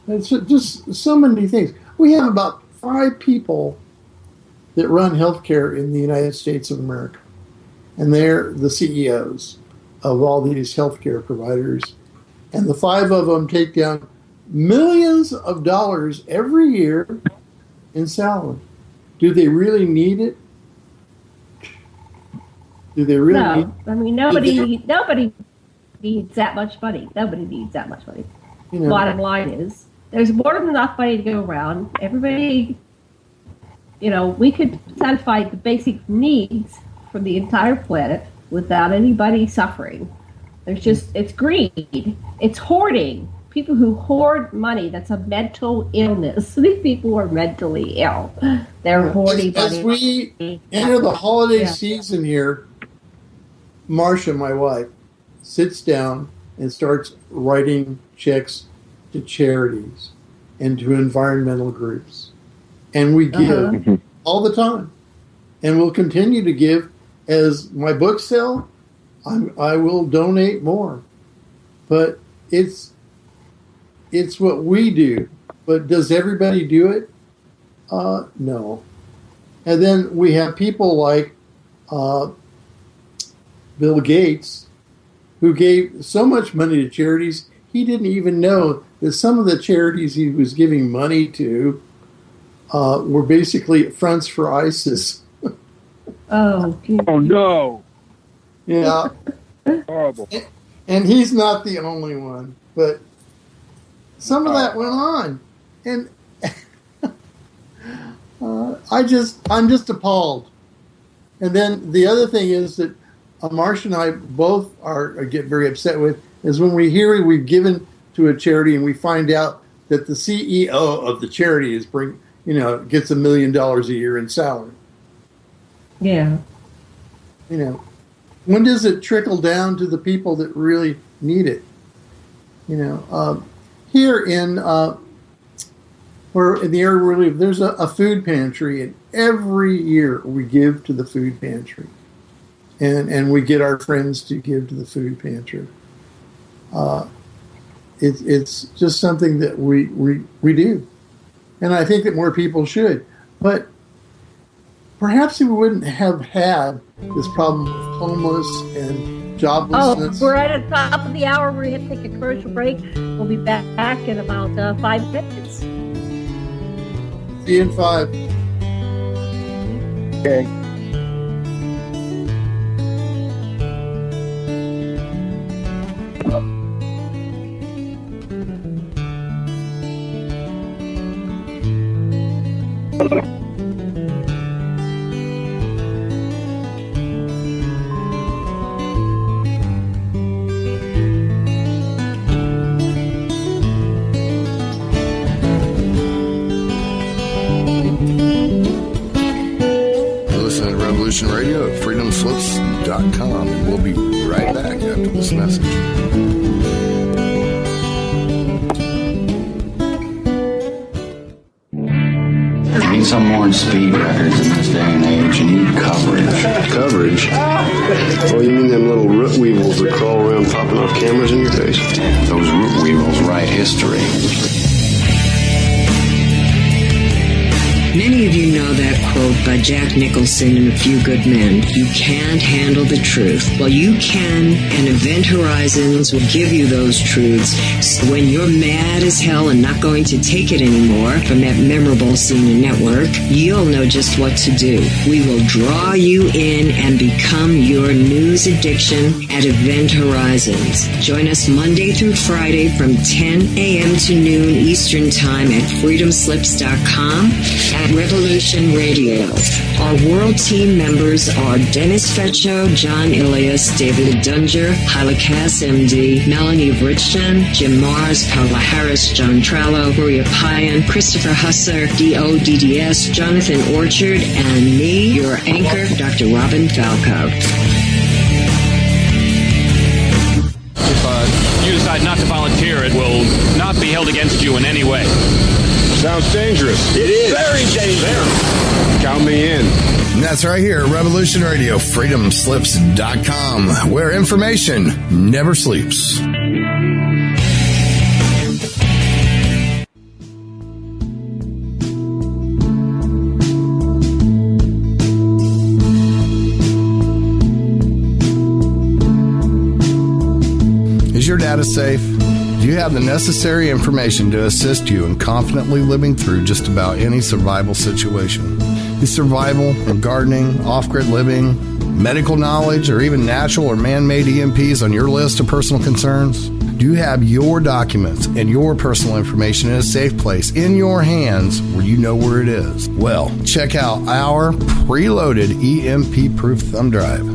It's just so many things. We have about 5 people that run healthcare in the United States of America. And they're the CEOs of all these healthcare providers. And the 5 of them take down millions of dollars every year in salary. Do they really need it? Do they really need it? I mean, nobody needs that much money. Nobody needs that much money. Bottom line is, there's more than enough money to go around. Everybody, we could satisfy the basic needs for the entire planet without anybody suffering. It's greed. It's hoarding. People who hoard money, that's a mental illness. These people are mentally ill. They're hoarding money. As we enter the holiday season here, Marcia, my wife, sits down and starts writing checks to charities and to environmental groups. And we give all the time. And we'll continue to give. As my books sell, I will donate more. But it's what we do. But does everybody do it? No. And then we have people like Bill Gates, who gave so much money to charities, he didn't even know that some of the charities he was giving money to were basically fronts for ISIS. Oh, Oh no! Yeah. Horrible. And he's not the only one, but some of that went on, and I'm just appalled. And then the other thing is that Marsha and I both get very upset with is when we hear we've given to a charity and we find out that the CEO of the charity gets $1 million a year in salary. yeah. When does it trickle down to the people that really need it? Here in the area where we live, there's a food pantry, and every year we give to the food pantry, and we get our friends to give to the food pantry. It's just something that we do, and I think that more people should. But perhaps we wouldn't have had this problem of homeless and joblessness. Oh, we're at the top of the hour. We're going to take a commercial break. We'll be back in about 5 minutes. See you in 5. Okay. Radio at freedomslips.com, and we'll be right back after this message. You need some more speed records in this day and age. You need coverage. Coverage? Oh, you mean them little root weevils that crawl around popping off cameras in your face? Those root weevils write history. Many of you know that quote by Jack Nicholson and A Few Good Men. You can't handle the truth. Well, you can, and Event Horizons will give you those truths. So when you're mad as hell and not going to take it anymore from that memorable CNN network, you'll know just what to do. We will draw you in and become your news addiction at Event Horizons. Join us Monday through Friday from 10 a.m. to noon Eastern Time at freedomslips.com. At Revolution Radio. Our world team members are Dennis Fetcho, John Ilias, David Dunger, Hyla Cass, MD, Melanie Richton, Jim Mars, Paula Harris, John Trallo, Maria Payan, Christopher Husser, DODDS, Jonathan Orchard, and me, your anchor, Dr. Robin Falco. If you decide not to volunteer, it will not be held against you in any way. Sounds dangerous. It is. Very dangerous. Count me in. And that's right here at Revolution Radio, freedomslips.com, where information never sleeps. Is your data safe? Do you have the necessary information to assist you in confidently living through just about any survival situation? Is survival and gardening, off-grid living, medical knowledge, or even natural or man-made EMPs on your list of personal concerns? Do you have your documents and your personal information in a safe place in your hands where you know where it is? Well, check out our preloaded EMP-proof thumb drive.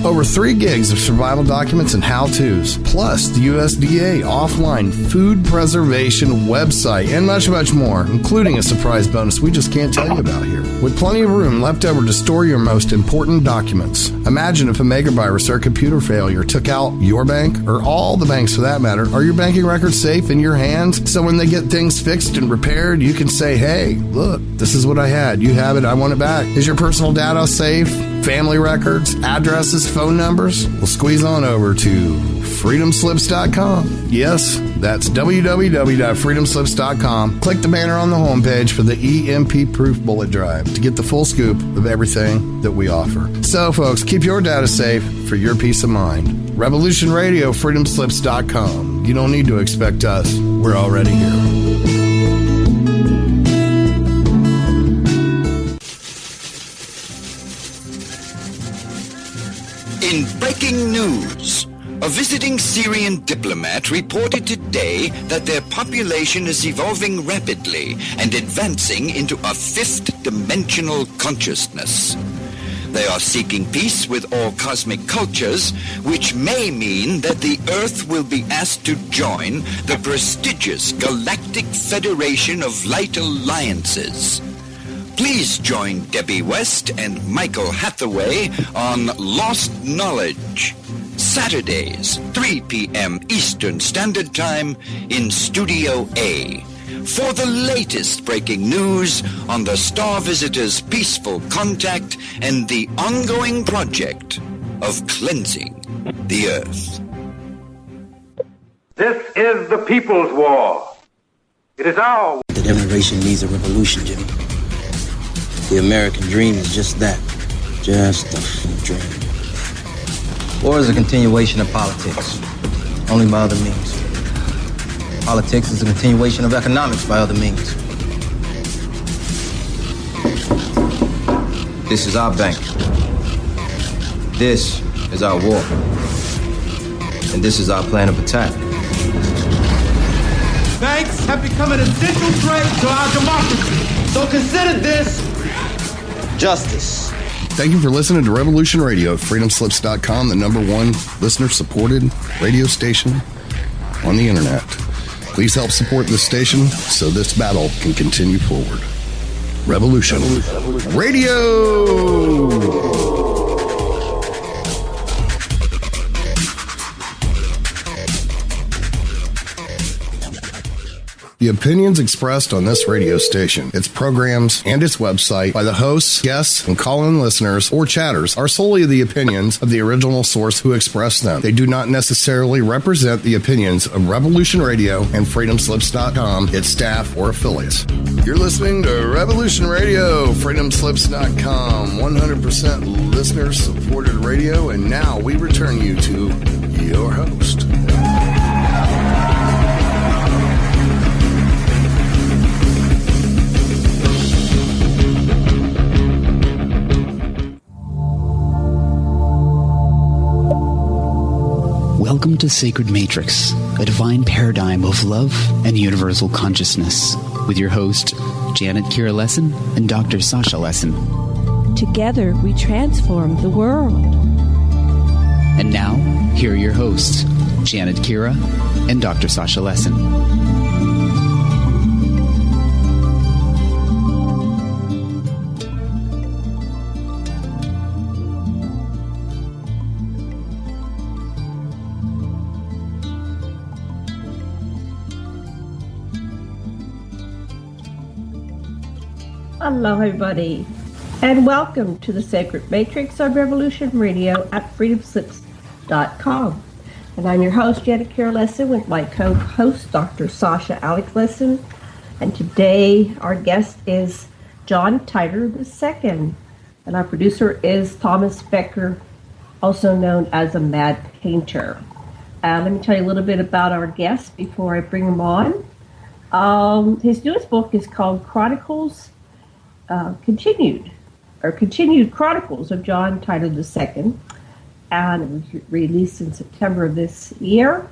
Over 3 gigs of survival documents and how-tos, plus the USDA offline food preservation website, and much, much more, including a surprise bonus we just can't tell you about here. With plenty of room left over to store your most important documents. Imagine if a megavirus or a computer failure took out your bank, or all the banks for that matter. Are your banking records safe in your hands? So when they get things fixed and repaired, you can say, hey, look, this is what I had. You have it. I want it back. Is your personal data safe? Family records, addresses, phone numbers? Well, squeeze on over to freedomslips.com. Yes, that's www.freedomslips.com. Click the banner on the homepage for the EMP-proof bullet drive to get the full scoop of everything that we offer. So, folks, keep your data safe for your peace of mind. Revolution Radio, freedomslips.com. You don't need to expect us. We're already here. In breaking news, a visiting Syrian diplomat reported today that their population is evolving rapidly and advancing into a fifth-dimensional consciousness. They are seeking peace with all cosmic cultures, which may mean that the Earth will be asked to join the prestigious Galactic Federation of Light Alliances. Please join Debbie West and Michael Hathaway on Lost Knowledge, Saturdays, 3 p.m. Eastern Standard Time in Studio A, for the latest breaking news on the Star Visitors' peaceful contact and the ongoing project of cleansing the Earth. This is the People's War. It is our war. The generation needs a revolution, Jimmy. The American dream is just that, just a dream. War is a continuation of politics, only by other means. Politics is a continuation of economics by other means. This is our bank. This is our war. And this is our plan of attack. Banks have become an essential threat to our democracy. So consider this justice. Thank you for listening to Revolution Radio at freedomslips.com, the #1 listener-supported radio station on the internet. Please help support this station so this battle can continue forward. Revolution Radio! The opinions expressed on this radio station, its programs, and its website by the hosts, guests, and call-in listeners or chatters are solely the opinions of the original source who expressed them. They do not necessarily represent the opinions of Revolution Radio and freedomslips.com, its staff, or affiliates. You're listening to Revolution Radio, freedomslips.com, 100% listener-supported radio, and now we return you to your host. Welcome to Sacred Matrix, a divine paradigm of love and universal consciousness, with your host, Janet Kira Lesson and Dr. Sasha Lesson. Together, we transform the world. And now, here are your hosts, Janet Kira and Dr. Sasha Lesson. Hello, everybody, and welcome to the Sacred Matrix on Revolution Radio at freedomslips.com. And I'm your host, Janet Kira Lesson, with my co-host, Dr. Sasha Alex Lesson. And today, our guest is John Titor II, and our producer is Thomas Becker, also known as a Mad Painter. Let me tell you a little bit about our guest before I bring him on. His newest book is called Chronicles, Continued Chronicles of John Titor II, and it was released in September of this year.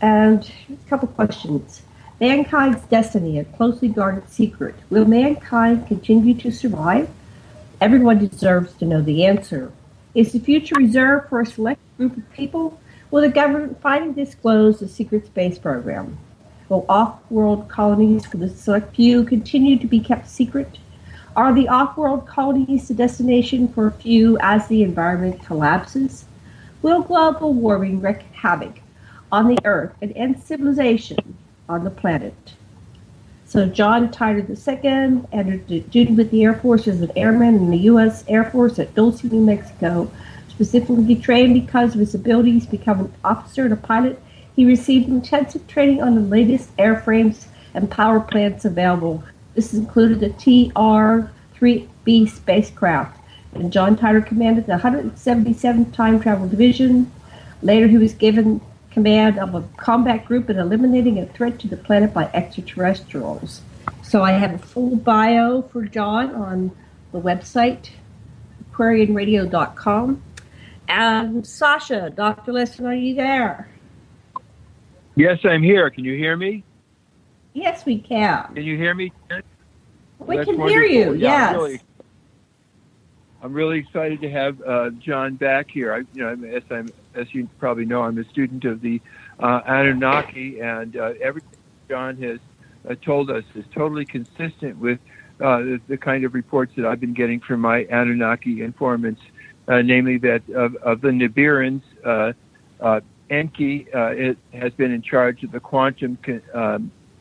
And a couple questions. Mankind's destiny, a closely guarded secret. Will mankind continue to survive? Everyone deserves to know the answer. Is the future reserved for a select group of people? Will the government finally disclose the secret space program? Will off-world colonies for the select few continue to be kept secret? Are the off-world colonies the destination for a few as the environment collapses? Will global warming wreak havoc on the Earth and end civilization on the planet? So John Titor II entered duty with the Air Force as an airman in the U.S. Air Force at Dulce, New Mexico. Specifically trained because of his abilities to become an officer and a pilot, he received intensive training on the latest airframes and power plants available. This included the TR-3B spacecraft, and John Titor commanded the 177th Time Travel Division. Later, he was given command of a combat group and eliminating a threat to the planet by extraterrestrials. So I have a full bio for John on the website, aquarianradio.com. And Sasha, Dr. Lesson, are you there? Yes, I'm here. Can you hear me? Yes, we can. Can you hear me? We That's can wonderful. hear you, Yeah, yes. I'm really excited to have John back here. As you probably know, I'm a student of the Anunnaki, and everything John has told us is totally consistent with the kind of reports that I've been getting from my Anunnaki informants, namely that of the Nibiruns, Enki it has been in charge of the quantum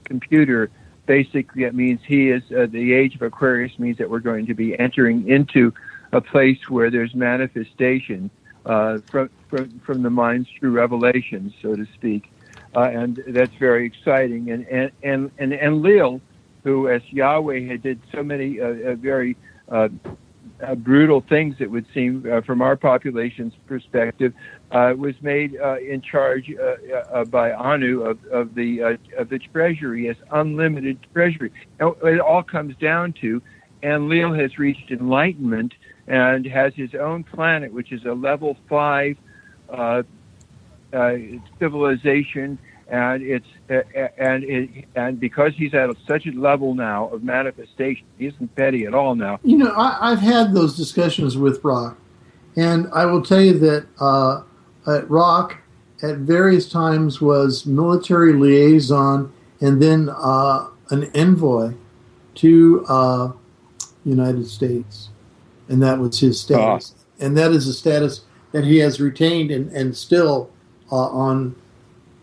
computer. Basically, that means he is the age of Aquarius means that we're going to be entering into a place where there's manifestation from the mind's true revelations, so to speak, and that's very exciting. And Lil, who as Yahweh had did so many very brutal things, it would seem, from our population's perspective, was made in charge by Anu of the treasury, as unlimited treasury. It all comes down to, Enlil has reached enlightenment and has his own planet, which is a level 5 civilization. And because he's at such a level now of manifestation, he isn't petty at all now. You know, I've had those discussions with Rock, and I will tell you that Rock at various times was military liaison and then an envoy to United States, and that was his status. And that is a status that he has retained and still on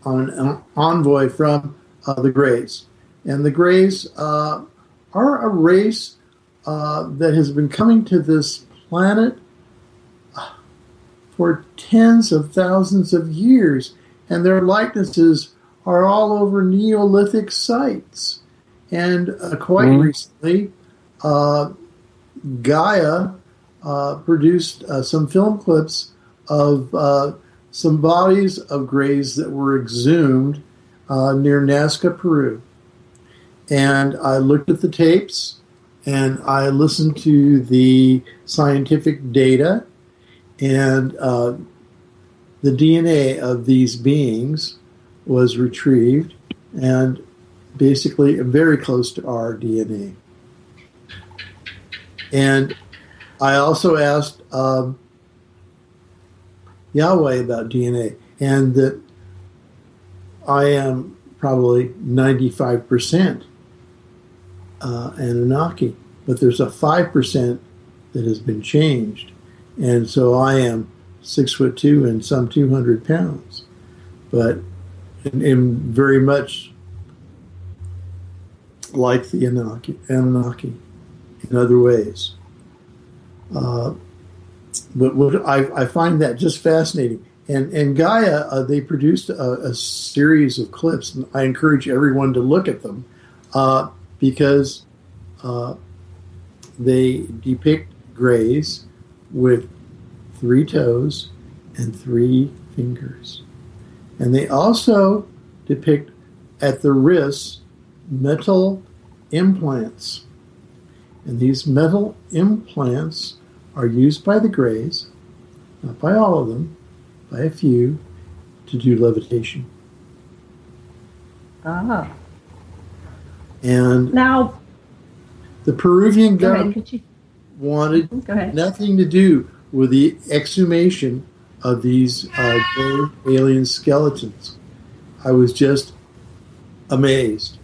an envoy from the Greys. And the Greys are a race that has been coming to this planet for tens of thousands of years, and their likenesses are all over Neolithic sites. And quite recently, Gaia produced some film clips of some bodies of Greys that were exhumed near Nazca, Peru. And I looked at the tapes, and I listened to the scientific data, and the DNA of these beings was retrieved, and basically very close to our DNA. And I also asked Yahweh about DNA, and that I am probably 95% Anunnaki, but there's a 5% that has been changed, and so I am 6'2" and some 200 pounds, but in very much like the Anunnaki in other ways. But what I find that just fascinating. And Gaia, they produced a series of clips, and I encourage everyone to look at them because they depict Greys with 3 toes and 3 fingers. And they also depict at the wrists metal implants. And these metal implants are used by the Greys, not by all of them, by a few, to do levitation. Ah. And now, the Peruvian government wanted nothing to do with the exhumation of these Grey alien skeletons. I was just amazed.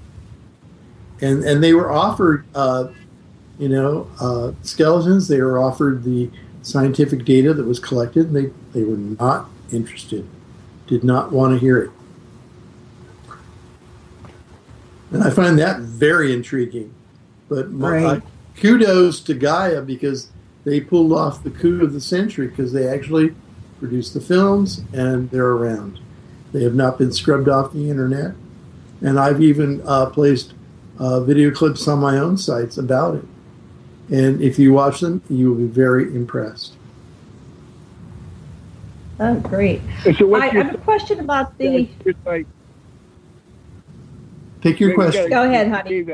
And they were offered skeletons. They were offered the scientific data that was collected, and they were not interested, did not want to hear it. And I find that very intriguing. But kudos to Gaia, because they pulled off the coup of the century, because they actually produced the films and they're around. They have not been scrubbed off the internet. And I've even placed video clips on my own sites about it. And if you watch them, you will be very impressed. Oh, great. So I have a question about the... Take your question. Go ahead, honey.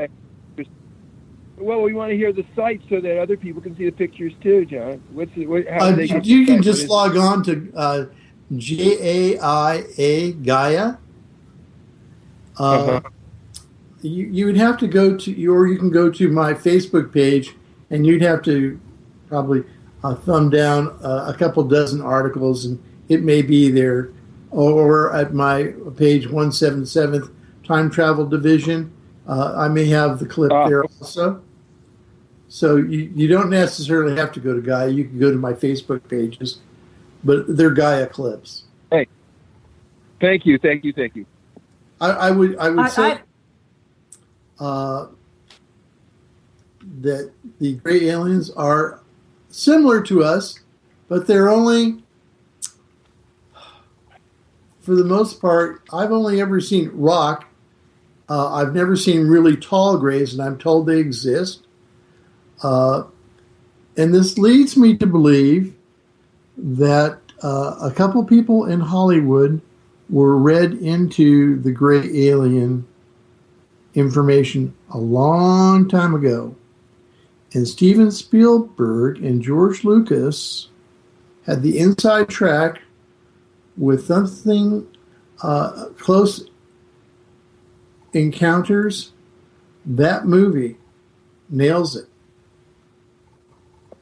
Well, we want to hear the site so that other people can see the pictures too, John. You can just log on to GAIA, Gaia. You would have to go to, or you can go to my Facebook page, and you'd have to probably thumb down a couple dozen articles, and it may be there. Or at my page 177th Time Travel Division, I may have the clip there also. So you don't necessarily have to go to Gaia. You can go to my Facebook pages, but they're Gaia clips. Hey, thank you. I would say that the gray aliens are similar to us, but they're only, for the most part, I've only ever seen rock. I've never seen really tall grays, and I'm told they exist. And this leads me to believe that a couple people in Hollywood were read into the gray alien information a long time ago. And Steven Spielberg and George Lucas had the inside track with something Close Encounters. That movie nails it.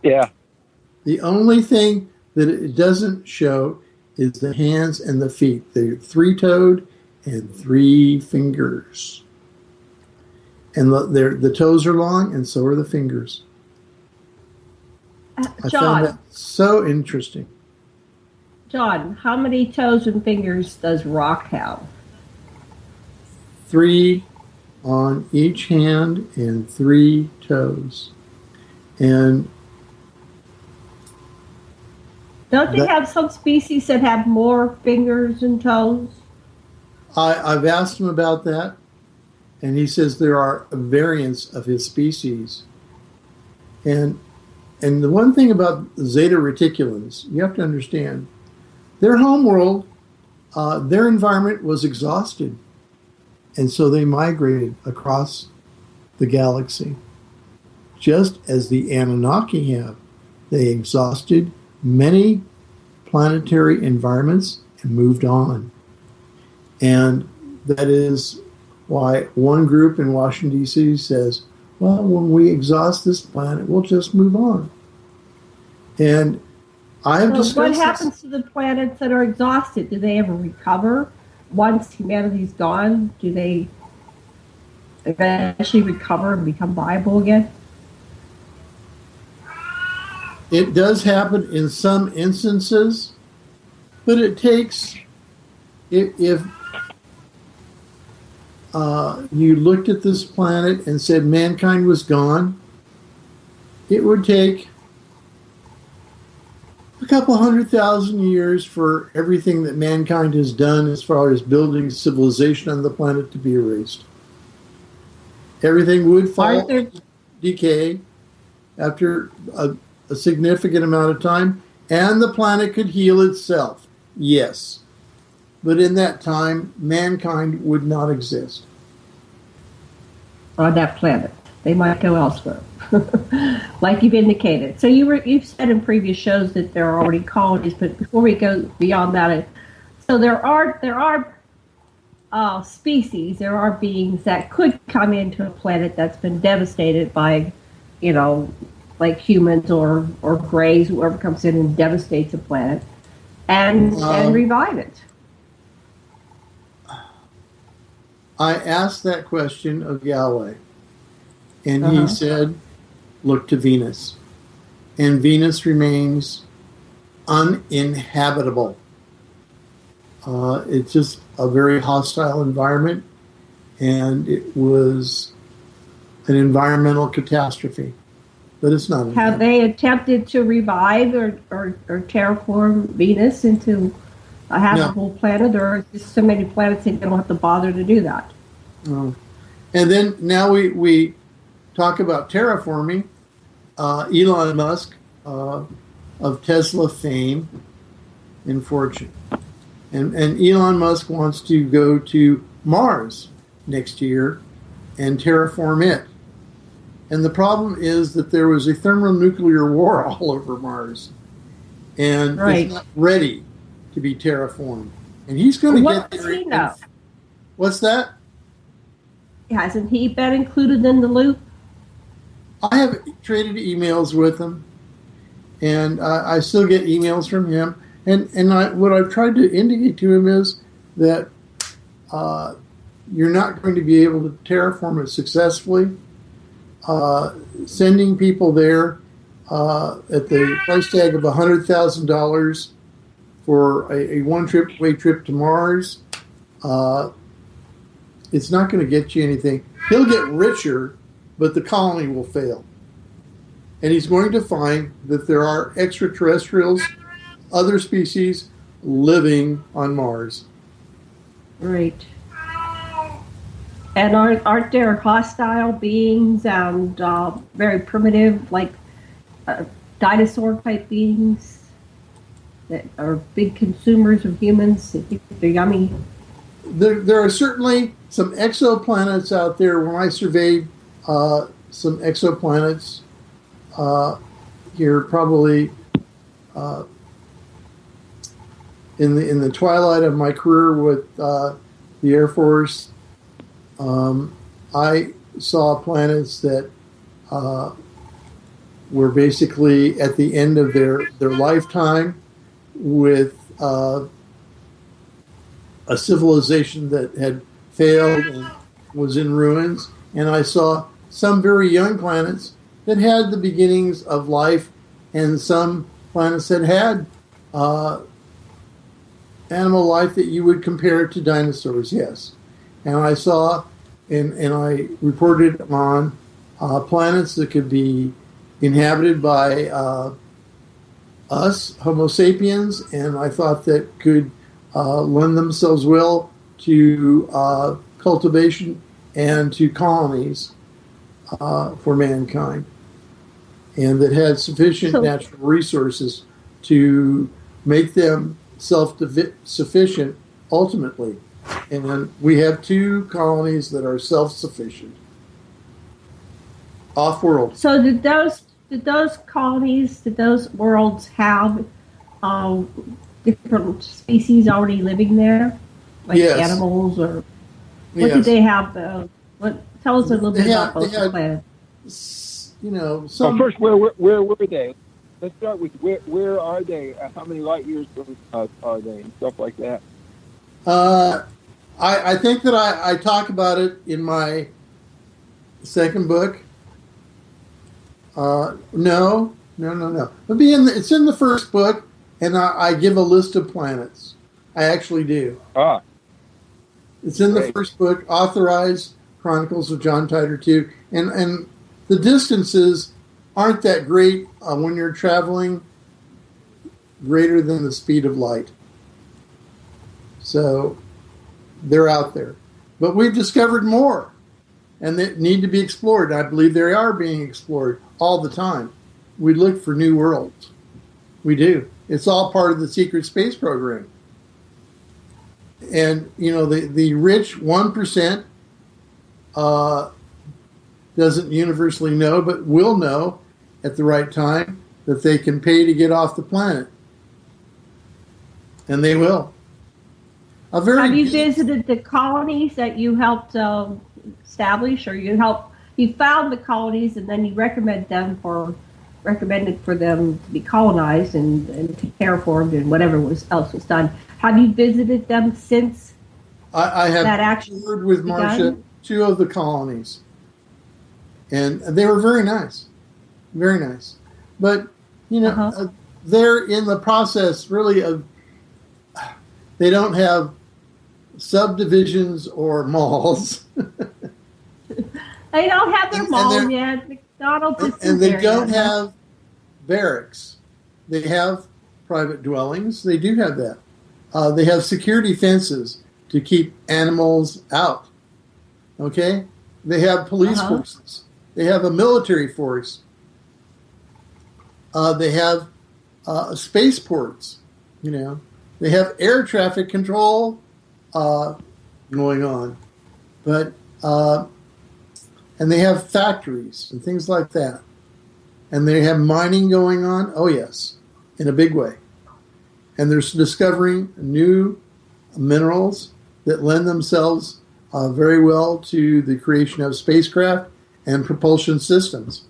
Yeah. The only thing that it doesn't show is the hands and the feet. They're three-toed and three fingers. And the toes are long, and so are the fingers. I found that so interesting. John, how many toes and fingers does rock have? 3 on each hand and 3 toes. And don't they have some species that have more fingers and toes? I've asked him about that, and he says there are variants of his species. And the one thing about Zeta Reticulans, you have to understand, their homeworld, their environment was exhausted. And so they migrated across the galaxy. Just as the Anunnaki have. They exhausted many planetary environments and moved on. And that is why one group in Washington, D.C. says, well, when we exhaust this planet, we'll just move on. And I have discussed what happens to the planets that are exhausted? Do they ever recover? Once humanity's gone, do they eventually recover and become viable again? It does happen in some instances, but it takes, if you looked at this planet and said mankind was gone, it would take a couple 100,000 years for everything that mankind has done as far as building civilization on the planet to be erased. Everything would fall, decay after a significant amount of time, and the planet could heal itself. Yes. But in that time, mankind would not exist. On that planet. They might go elsewhere. Like you've indicated. So you've said in previous shows that there are already colonies, but before we go beyond that, so there are species, there are beings that could come into a planet that's been devastated by, like humans or grays, whoever comes in and devastates a planet, and revive it. I asked that question of Yahweh, and he said, look to Venus. And Venus remains uninhabitable. It's just a very hostile environment, and it was an environmental catastrophe. But it's not. Have they attempted to revive or terraform Venus into a habitable planet, or is there so many planets that they don't have to bother to do that? Oh. And then now we talk about terraforming. Elon Musk of Tesla fame in fortune. And Elon Musk wants to go to Mars next year and terraform it. And the problem is that there was a thermonuclear war all over Mars. And it's not ready to be terraformed. And he's going to get there. What does he know? What's that? Hasn't he been included in the loop? I have traded emails with him. And I still get emails from him. And what I've tried to indicate to him is that you're not going to be able to terraform it successfully. Sending people there at the price tag of $100,000 for a one-way trip to Mars, it's not going to get you anything. He'll get richer, but the colony will fail. And he's going to find that there are extraterrestrials, other species, living on Mars. Right. And aren't there hostile beings and very primitive, like dinosaur-type beings that are big consumers of humans? They're yummy. There are certainly some exoplanets out there. When I surveyed some exoplanets here, probably in the twilight of my career with the Air Force, I saw planets that were basically at the end of their lifetime with a civilization that had failed and was in ruins. And I saw some very young planets that had the beginnings of life, and some planets that had animal life that you would compare to dinosaurs, yes. And I saw, and I reported on planets that could be inhabited by us, Homo sapiens, and I thought that could lend themselves well to cultivation and to colonies for mankind, and that had sufficient natural resources to make them self-sufficient ultimately. And then we have 2 colonies that are self-sufficient, off-world. So did those colonies, did those worlds have different species already living there, like animals, or what did they have? Tell us a little bit about those planets. You know, first, where were they? Let's start with where are they? How many light years from us are they, and stuff like that. I think that I talk about it in my second book. No. It's in the first book, and I give a list of planets. I actually do. It's in the first book, authorized Chronicles of John Titor II, and the distances aren't that great when you're traveling greater than the speed of light. So they're out there. But we've discovered more, and they need to be explored. I believe they are being explored all the time. We look for new worlds. We do. It's all part of the secret space program. And, you know, the rich 1% doesn't universally know, but will know at the right time that they can pay to get off the planet. And they will. Have you visited the colonies that you helped establish, or you found the colonies and then you recommended for them to be colonized and terraformed and whatever else was done? Have you visited them since? I have toured with Marcia 2 of the colonies, and they were very nice, very nice. But you know, they're in the process really of. They don't have subdivisions or malls. They don't have their malls yet. McDonald's and they don't have barracks. They have private dwellings. They do have that. They have security fences to keep animals out. Okay? They have police forces. They have a military force. They have spaceports, you know. They have air traffic control going on, but and they have factories and things like that, and they have mining going on. Oh yes, in a big way, and they're discovering new minerals that lend themselves very well to the creation of spacecraft and propulsion systems.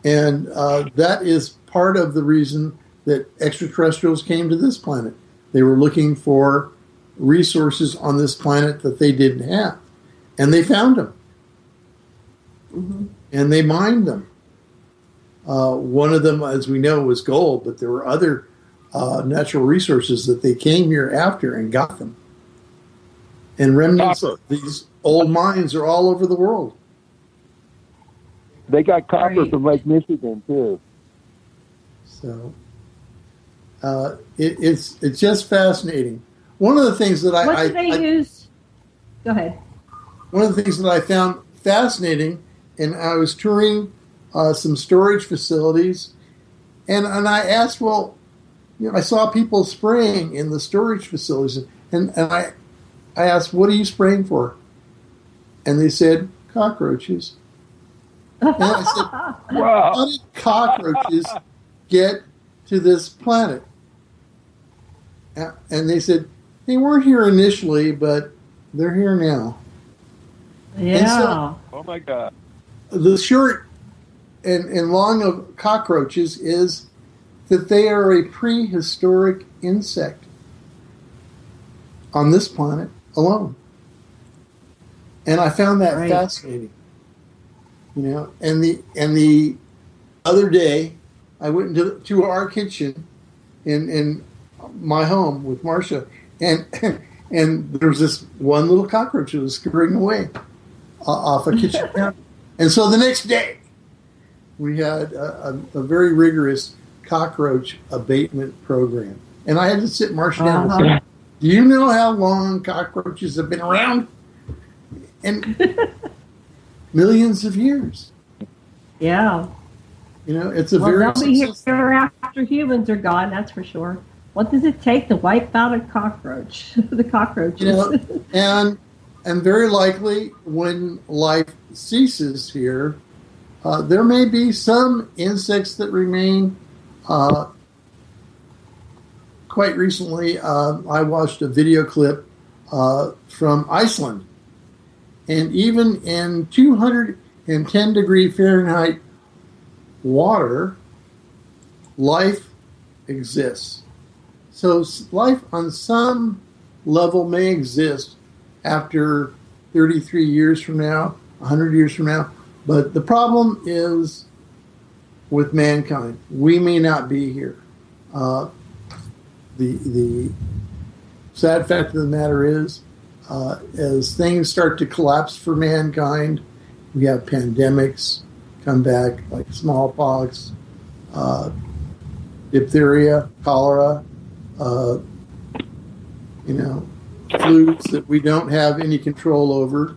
And that is part of the reason that extraterrestrials came to this planet. They were looking for resources on this planet that they didn't have. And they found them. Mm-hmm. And they mined them. One of them, as we know, was gold, but there were other natural resources that they came here after and got them. And remnants of these old mines are all over the world. They got copper from Lake Michigan too. So it's just fascinating. One of the things that what do they use? Go ahead. One of the things that I found fascinating, and I was touring some storage facilities, and I asked, well, you know, I saw people spraying in the storage facilities, and I asked, what are you spraying for? And they said, cockroaches. And I said, wow. How did cockroaches get to this planet? And they said, they weren't here initially, but they're here now. Yeah. So, oh, my God. The short and long of cockroaches is that they are a prehistoric insect on this planet alone. And I found that fascinating. You know, and the other day, I went to our kitchen in my home with Marcia, and there was this one little cockroach that was scurrying away off a kitchen counter. And so the next day, we had a very rigorous cockroach abatement program. And I had to sit Marcia down and say, do you know how long cockroaches have been around? And millions of years. Yeah. You know, it's a very they'll be here after humans are gone, that's for sure. What does it take to wipe out a cockroach? The cockroaches. You know, and very likely when life ceases here, there may be some insects that remain. Quite recently, I watched a video clip from Iceland. And even in 210 degree Fahrenheit water, life exists. So life on some level may exist after 33 years from now, 100 years from now. But the problem is with mankind. We may not be here. The sad fact of the matter is, as things start to collapse for mankind, we have pandemics come back like smallpox, diphtheria, cholera, flus that we don't have any control over.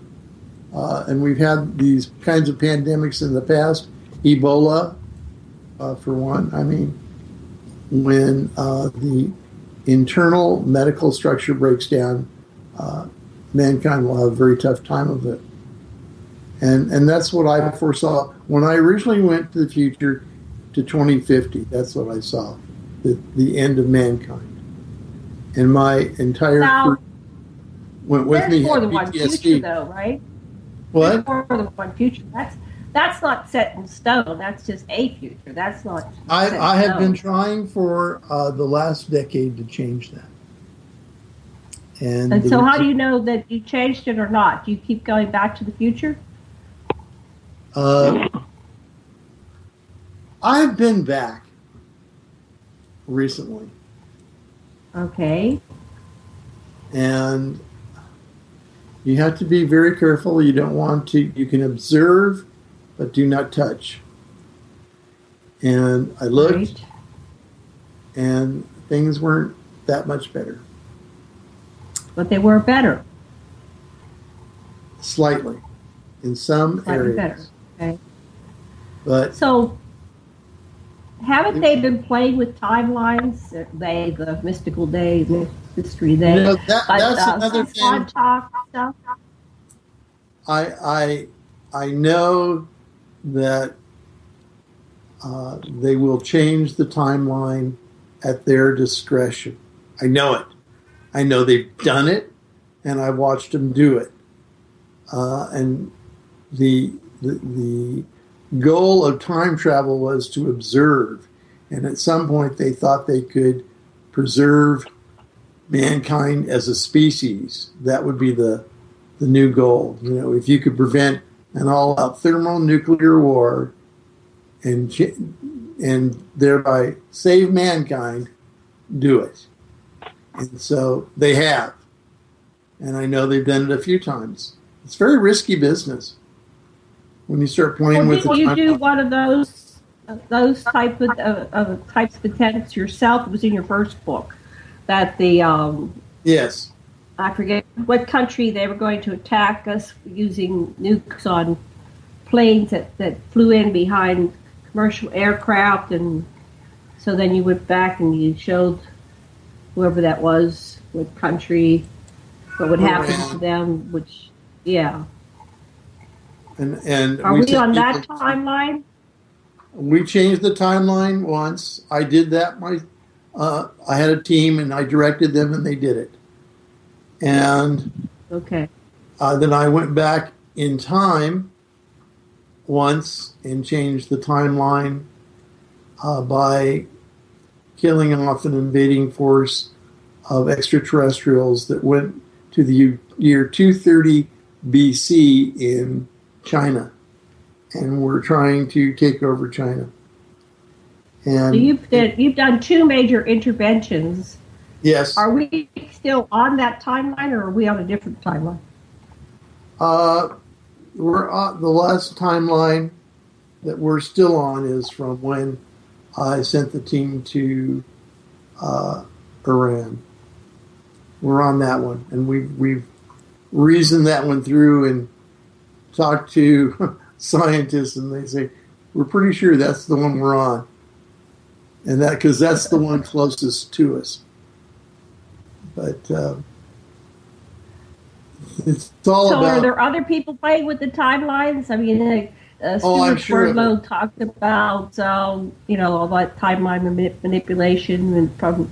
And we've had these kinds of pandemics in the past. Ebola, for one. I mean, when the internal medical structure breaks down, mankind will have a very tough time of it. And that's what I foresaw. When I originally went to the future to 2050, that's what I saw, the end of mankind. And my entire crew went with me. There's more than one future, though, right? What? There's more than one future. That's not set in stone. That's just a future. That's not. I have been trying for the last decade to change that. And so how do you know that you changed it or not? Do you keep going back to the future? I've been back recently. Okay. And you have to be very careful. You don't want to, you can observe, but do not touch. And I looked, and things weren't that much better. But they were better. Slightly. In some areas. Better. Okay. But so Haven't they been playing with timelines? They, the mystical day, the mystery day. You know, that's another thing. Talk stuff. I know that they will change the timeline at their discretion. I know it. I know they've done it, and I watched them do it. And the goal of time travel was to observe, and at some point they thought they could preserve mankind as a species. That would be the new goal. You know, if you could prevent an all-out thermonuclear war and thereby save mankind, do it. And so they have. And I know they've done it a few times. It's very risky business when you start playing with. Did you do one of those types of attempts yourself? It was in your first book that the yes, I forget what country they were going to attack us using nukes on planes that flew in behind commercial aircraft, and so then you went back and you showed whoever that was, what country, what would happen to them, which, yeah. And are we on that timeline? We changed the timeline once. I did that. I had a team and I directed them, and they did it. And okay. Then I went back in time once and changed the timeline by killing off an invading force of extraterrestrials that went to the year 230 BC in China, and we're trying to take over China. And so you've done two major interventions. Yes. Are we still on that timeline, or are we on a different timeline? We're on the last timeline that we're still on is from when I sent the team to Iran. We're on that one, and we've reasoned that one through and talked to scientists, and they say we're pretty sure that's the one we're on, and that because that's the one closest to us. But it's all so about. Are there other people playing with the timelines? I mean, Stuart Swerdlow talked about all that timeline manipulation and from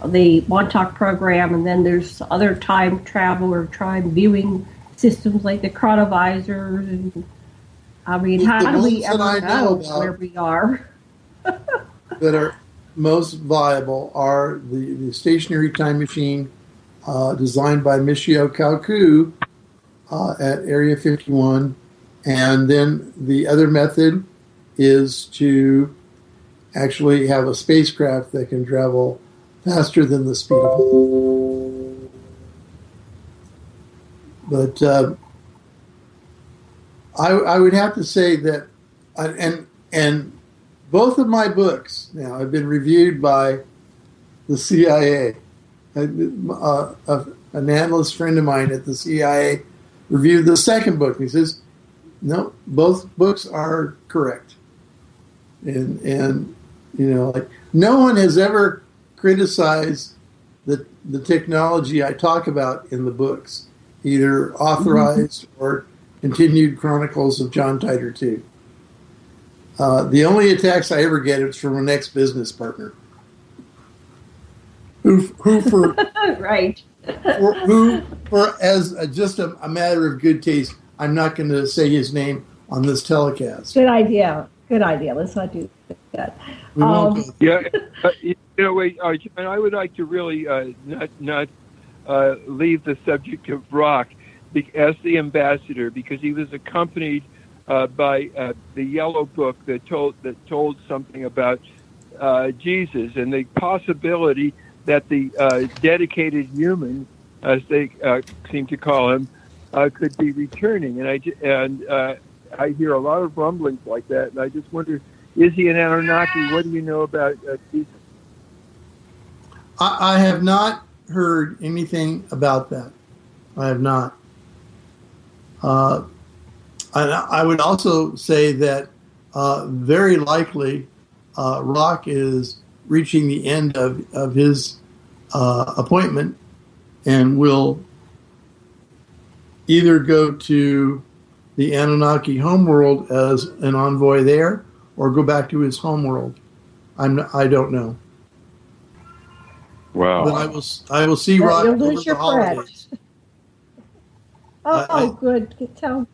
the Montauk program, and then there's other time travel or time viewing systems like the chronovisors. And I mean, how do we ever know where we are? That are most viable are the stationary time machine designed by Michio Kaku at Area 51. And then the other method is to actually have a spacecraft that can travel faster than the speed of light. But I would have to say that, and both of my books now have been reviewed by the CIA. An analyst friend of mine at the CIA reviewed the second book. He says, no, both books are correct. And like no one has ever criticized the technology I talk about in the books, either authorized or continued Chronicles of John Titor II. The only attacks I ever get is from an ex-business partner. Who for right. who for as just a matter of good taste, I'm not going to say his name on this telecast. Good idea. Let's not do that. Yeah, wait, John, I would like to really not leave the subject of Brock as the ambassador, because he was accompanied by the Yellow Book that told something about Jesus and the possibility that the dedicated human, as they seem to call him, could be returning. And I hear a lot of rumblings like that, and I just wonder, is he an Anunnaki? What do you know about Jesus? I have not heard anything about that. I have not. I would also say that very likely Rock is reaching the end of his appointment and will either go to the Anunnaki homeworld as an envoy there or go back to his homeworld. I don't know. Wow. But I will see Rock You'll over lose the your holidays. Good. Tell.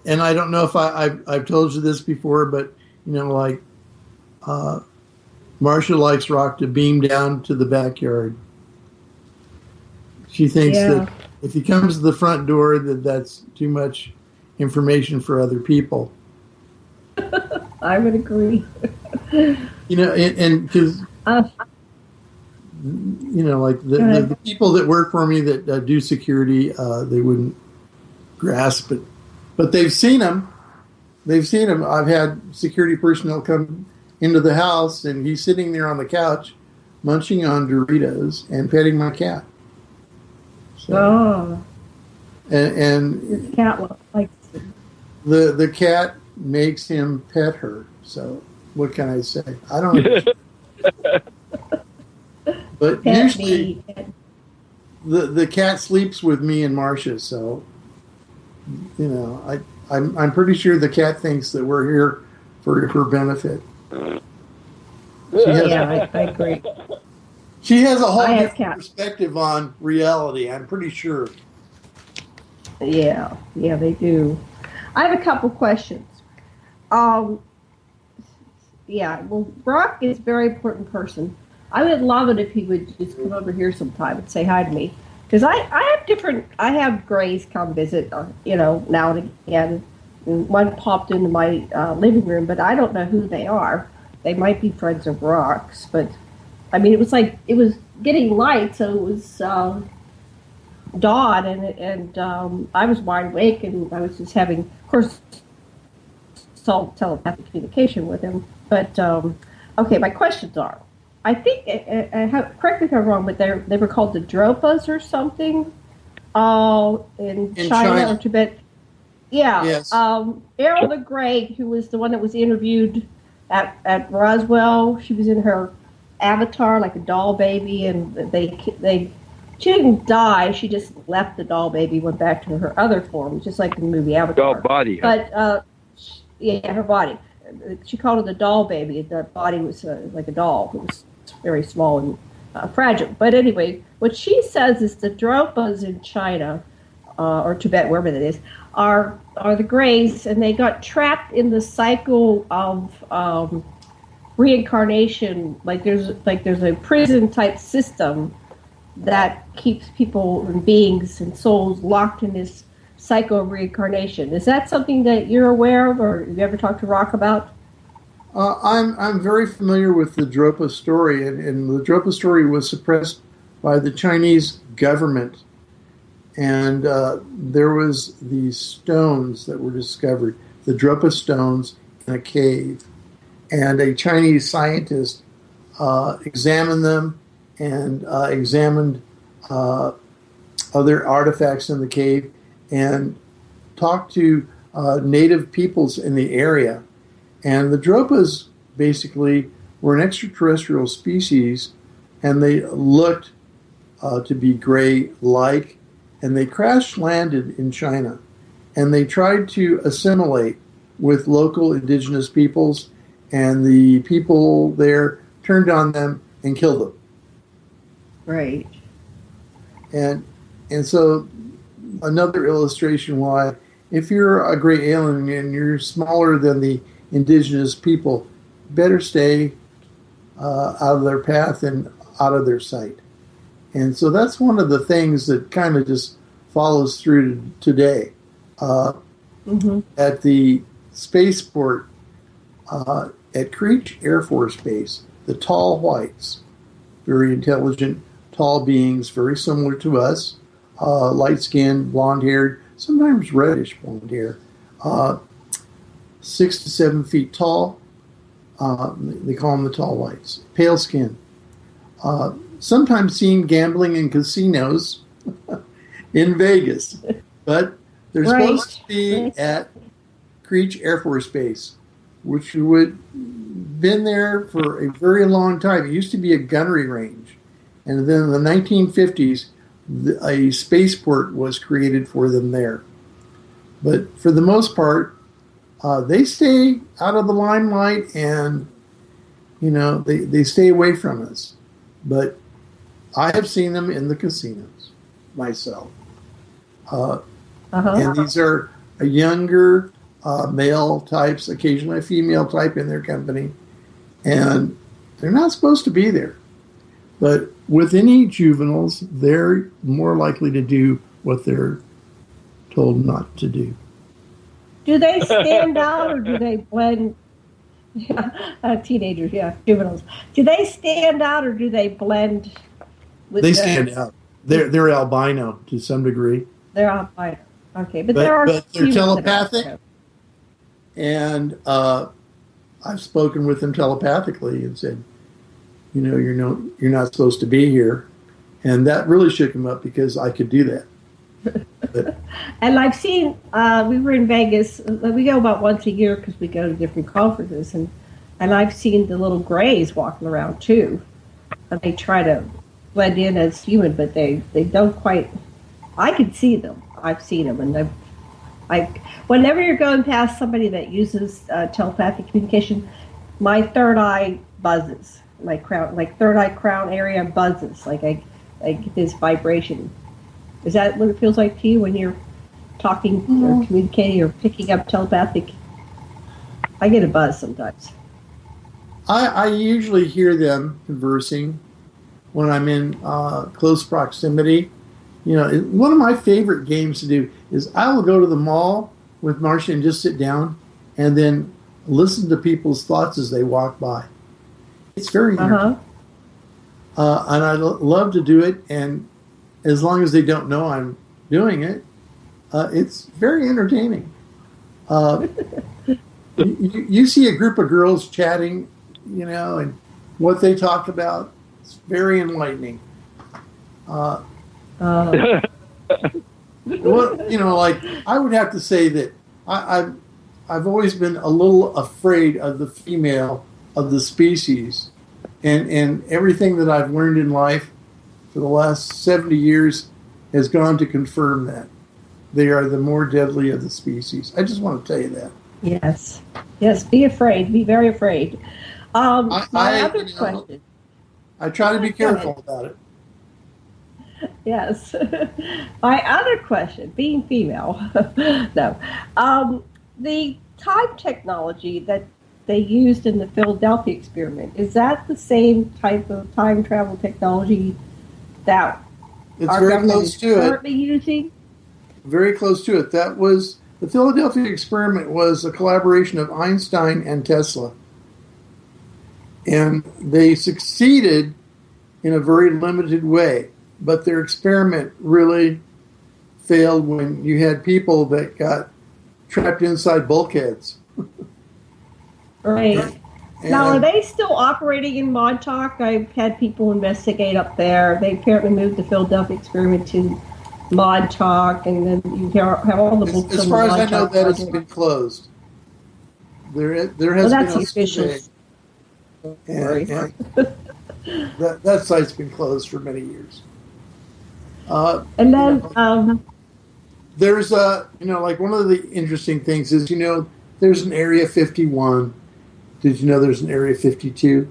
And I don't know if I've told you this before, but like Marcia likes Rock to beam down to the backyard. She thinks that if he comes to the front door, that's too much information for other people. I would agree. And because like the people that work for me that do security, they wouldn't grasp it, but they've seen him. I've had security personnel come into the house, and he's sitting there on the couch, munching on Doritos and petting my cat. So, and cat likes the cat makes him pet her. So what can I say? I don't know. But pet usually the cat sleeps with me and Marcia, so I'm pretty sure the cat thinks that we're here for her benefit. I agree. She has a whole different perspective on reality, I'm pretty sure. Yeah, they do. I have a couple questions. Well, Brock is a very important person. I would love it if he would just come over here sometime and say hi to me. Because I have Grays come visit, now and again. One popped into my living room, but I don't know who they are. They might be friends of Rock's, but I mean, it was getting light, so it was dawn, and I was wide awake, and I was just having, of course, telepathic communication with him. But okay, my questions are: I think, correct me if I'm wrong, but they were called the Dropas or something, in China or Tibet. Yeah. Yes. Errol the Great, who was the one that was interviewed at Roswell, she was in her avatar like a doll baby, and she didn't die. She just left the doll baby, went back to her other form, just like in the movie Avatar. Doll body. But her body. She called it the doll baby. The body was like a doll. It was very small and fragile. But anyway, what she says is the Dropas in China or Tibet, wherever that is, are the Greys, and they got trapped in the cycle of reincarnation. Like there's a prison type system that keeps people and beings and souls locked in this cycle of reincarnation. Is that something that you're aware of, or have you ever talked to Rock about? I'm very familiar with the Dropa story, and the Dropa story was suppressed by the Chinese government. And there was these stones that were discovered, the Dropa stones, in a cave. And a Chinese scientist examined them and examined other artifacts in the cave and talked to native peoples in the area. And the Dropas basically were an extraterrestrial species, and they looked to be gray-like. And they crash-landed in China, and they tried to assimilate with local indigenous peoples, and the people there turned on them and killed them. Right. And so another illustration why, if you're a gray alien and you're smaller than the indigenous people, better stay out of their path and out of their sight. And so that's one of the things that kind of just follows through today. At the spaceport at Creech Air Force Base, the tall whites, very intelligent, tall beings, very similar to us, light-skinned, blonde-haired, sometimes reddish blonde hair, 6 to 7 feet tall. They call them the tall whites. Pale skin. Sometimes seen gambling in casinos in Vegas, but they're supposed to be at Creech Air Force Base, which would been there for a very long time. It used to be a gunnery range. And then in the 1950s, a spaceport was created for them there. But for the most part, they stay out of the limelight and, they stay away from us. But I have seen them in the casinos myself. And these are a younger male types, occasionally a female type in their company. And they're not supposed to be there. But with any juveniles, they're more likely to do what they're told not to do. Do they stand out or do they blend? Teenagers, juveniles. Do they stand out or do they blend with They stand out. They're albino to some degree. They're albino. Okay, but they're telepathic. And I've spoken with them telepathically and said, you're not supposed to be here. And that really shook him up because I could do that. And I've seen, we were in Vegas, we go about once a year because we go to different conferences, and I've seen the little grays walking around too. And they try to blend in as human, but they don't quite, I can see them. I've seen them, and whenever you're going past somebody that uses telepathic communication, my third eye buzzes. My crown, third eye crown area buzzes. I get this vibration. Is that what it feels like to you when you're talking or communicating or picking up telepathic? I get a buzz sometimes. I usually hear them conversing when I'm in close proximity. One of my favorite games to do is I will go to the mall with Marcia and just sit down and then listen to people's thoughts as they walk by. It's very entertaining. And I love to do it, and as long as they don't know I'm doing it, it's very entertaining. You see a group of girls chatting, and what they talk about, it's very enlightening. I would have to say that I've always been a little afraid of the female of the species, and everything that I've learned in life for the last 70 years has gone to confirm that they are the more deadly of the species. I just want to tell you that. Yes, be afraid, be very afraid. My other question. I try to be careful about it. Yes. My other question, being female, no. The time technology that they used in the Philadelphia experiment, is that the same type of time travel technology that our government is currently using? Very close to it. That was, the Philadelphia experiment was a collaboration of Einstein and Tesla. And they succeeded in a very limited way. But their experiment really failed when you had people that got trapped inside bulkheads. Right. Now, are they still operating in Montauk? I've had people investigate up there. They apparently moved the Philadelphia experiment to Montauk, and then you have all the books. As far as I know, that has been closed. There has been a suspicious. And that site's been closed for many years. And then there's one of the interesting things is there's an Area 51. Did you know there's an Area 52?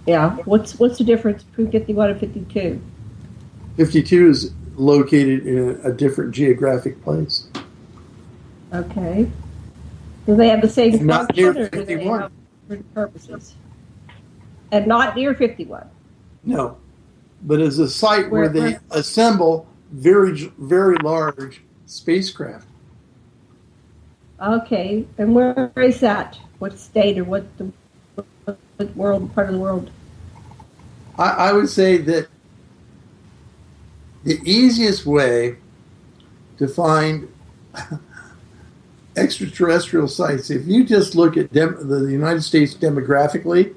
Yeah. What's the difference between 51 and 52? 52 is located in a different geographic place. Okay. Do they have the same function, not near or 51. do they have different purposes? And not near 51? No. But as a site where they assemble very, very large spacecraft. Okay. And where is that? What state or what world, part of the world? I would say that the easiest way to find extraterrestrial sites, if you just look at the United States demographically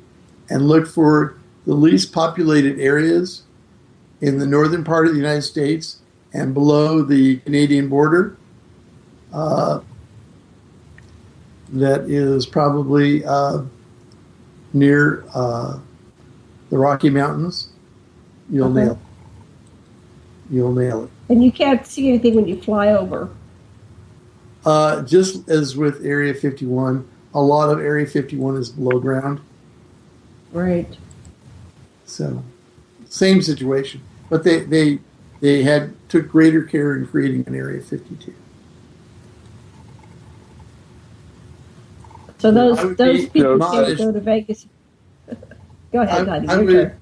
and look for the least populated areas in the northern part of the United States and below the Canadian border, that is probably near the Rocky Mountains, you'll nail it. You'll nail it. And you can't see anything when you fly over. Just as with Area 51, a lot of Area 51 is below ground. Right. So, same situation. But they took greater care in creating an Area 52. So those people can't go to Vegas. Go ahead, Heidi. I would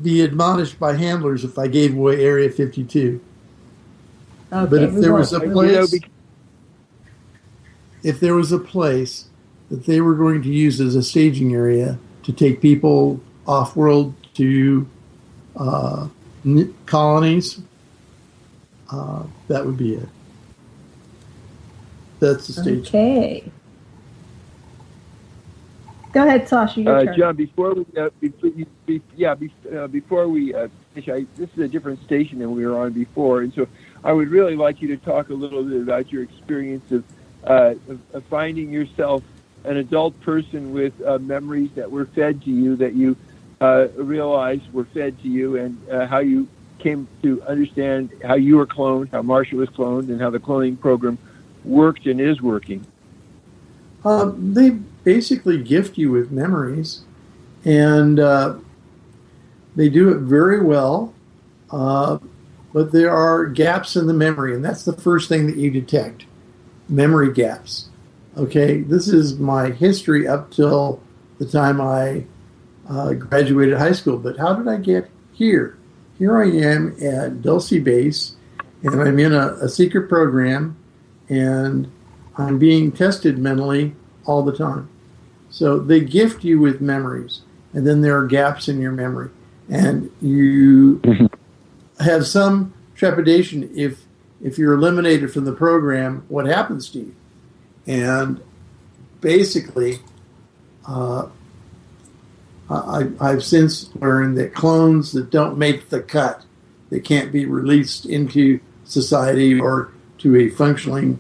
be admonished by handlers if I gave away Area 52. Okay, but if there was a place that they were going to use as a staging area to take people off-world to colonies, that would be it. That's the stage. Okay. Go ahead, Sasha. Your turn. John, before we finish, this is a different station than we were on before, and so I would really like you to talk a little bit about your experience of finding yourself an adult person with memories that were fed to you, that you realized were fed to you, and how you came to understand how you were cloned, how Marsha was cloned, and how the cloning program worked and is working. They basically gift you with memories, and they do it very well, but there are gaps in the memory, and that's the first thing that you detect, memory gaps. Okay, this is my history up till the time I graduated high school, but how did I get here? Here I am at Dulce Base, and I'm in a secret program, and I'm being tested mentally all the time. So they gift you with memories, and then there are gaps in your memory. And you have some trepidation if you're eliminated from the program, what happens to you? And basically, I've since learned that clones that don't make the cut, they can't be released into society or to a functioning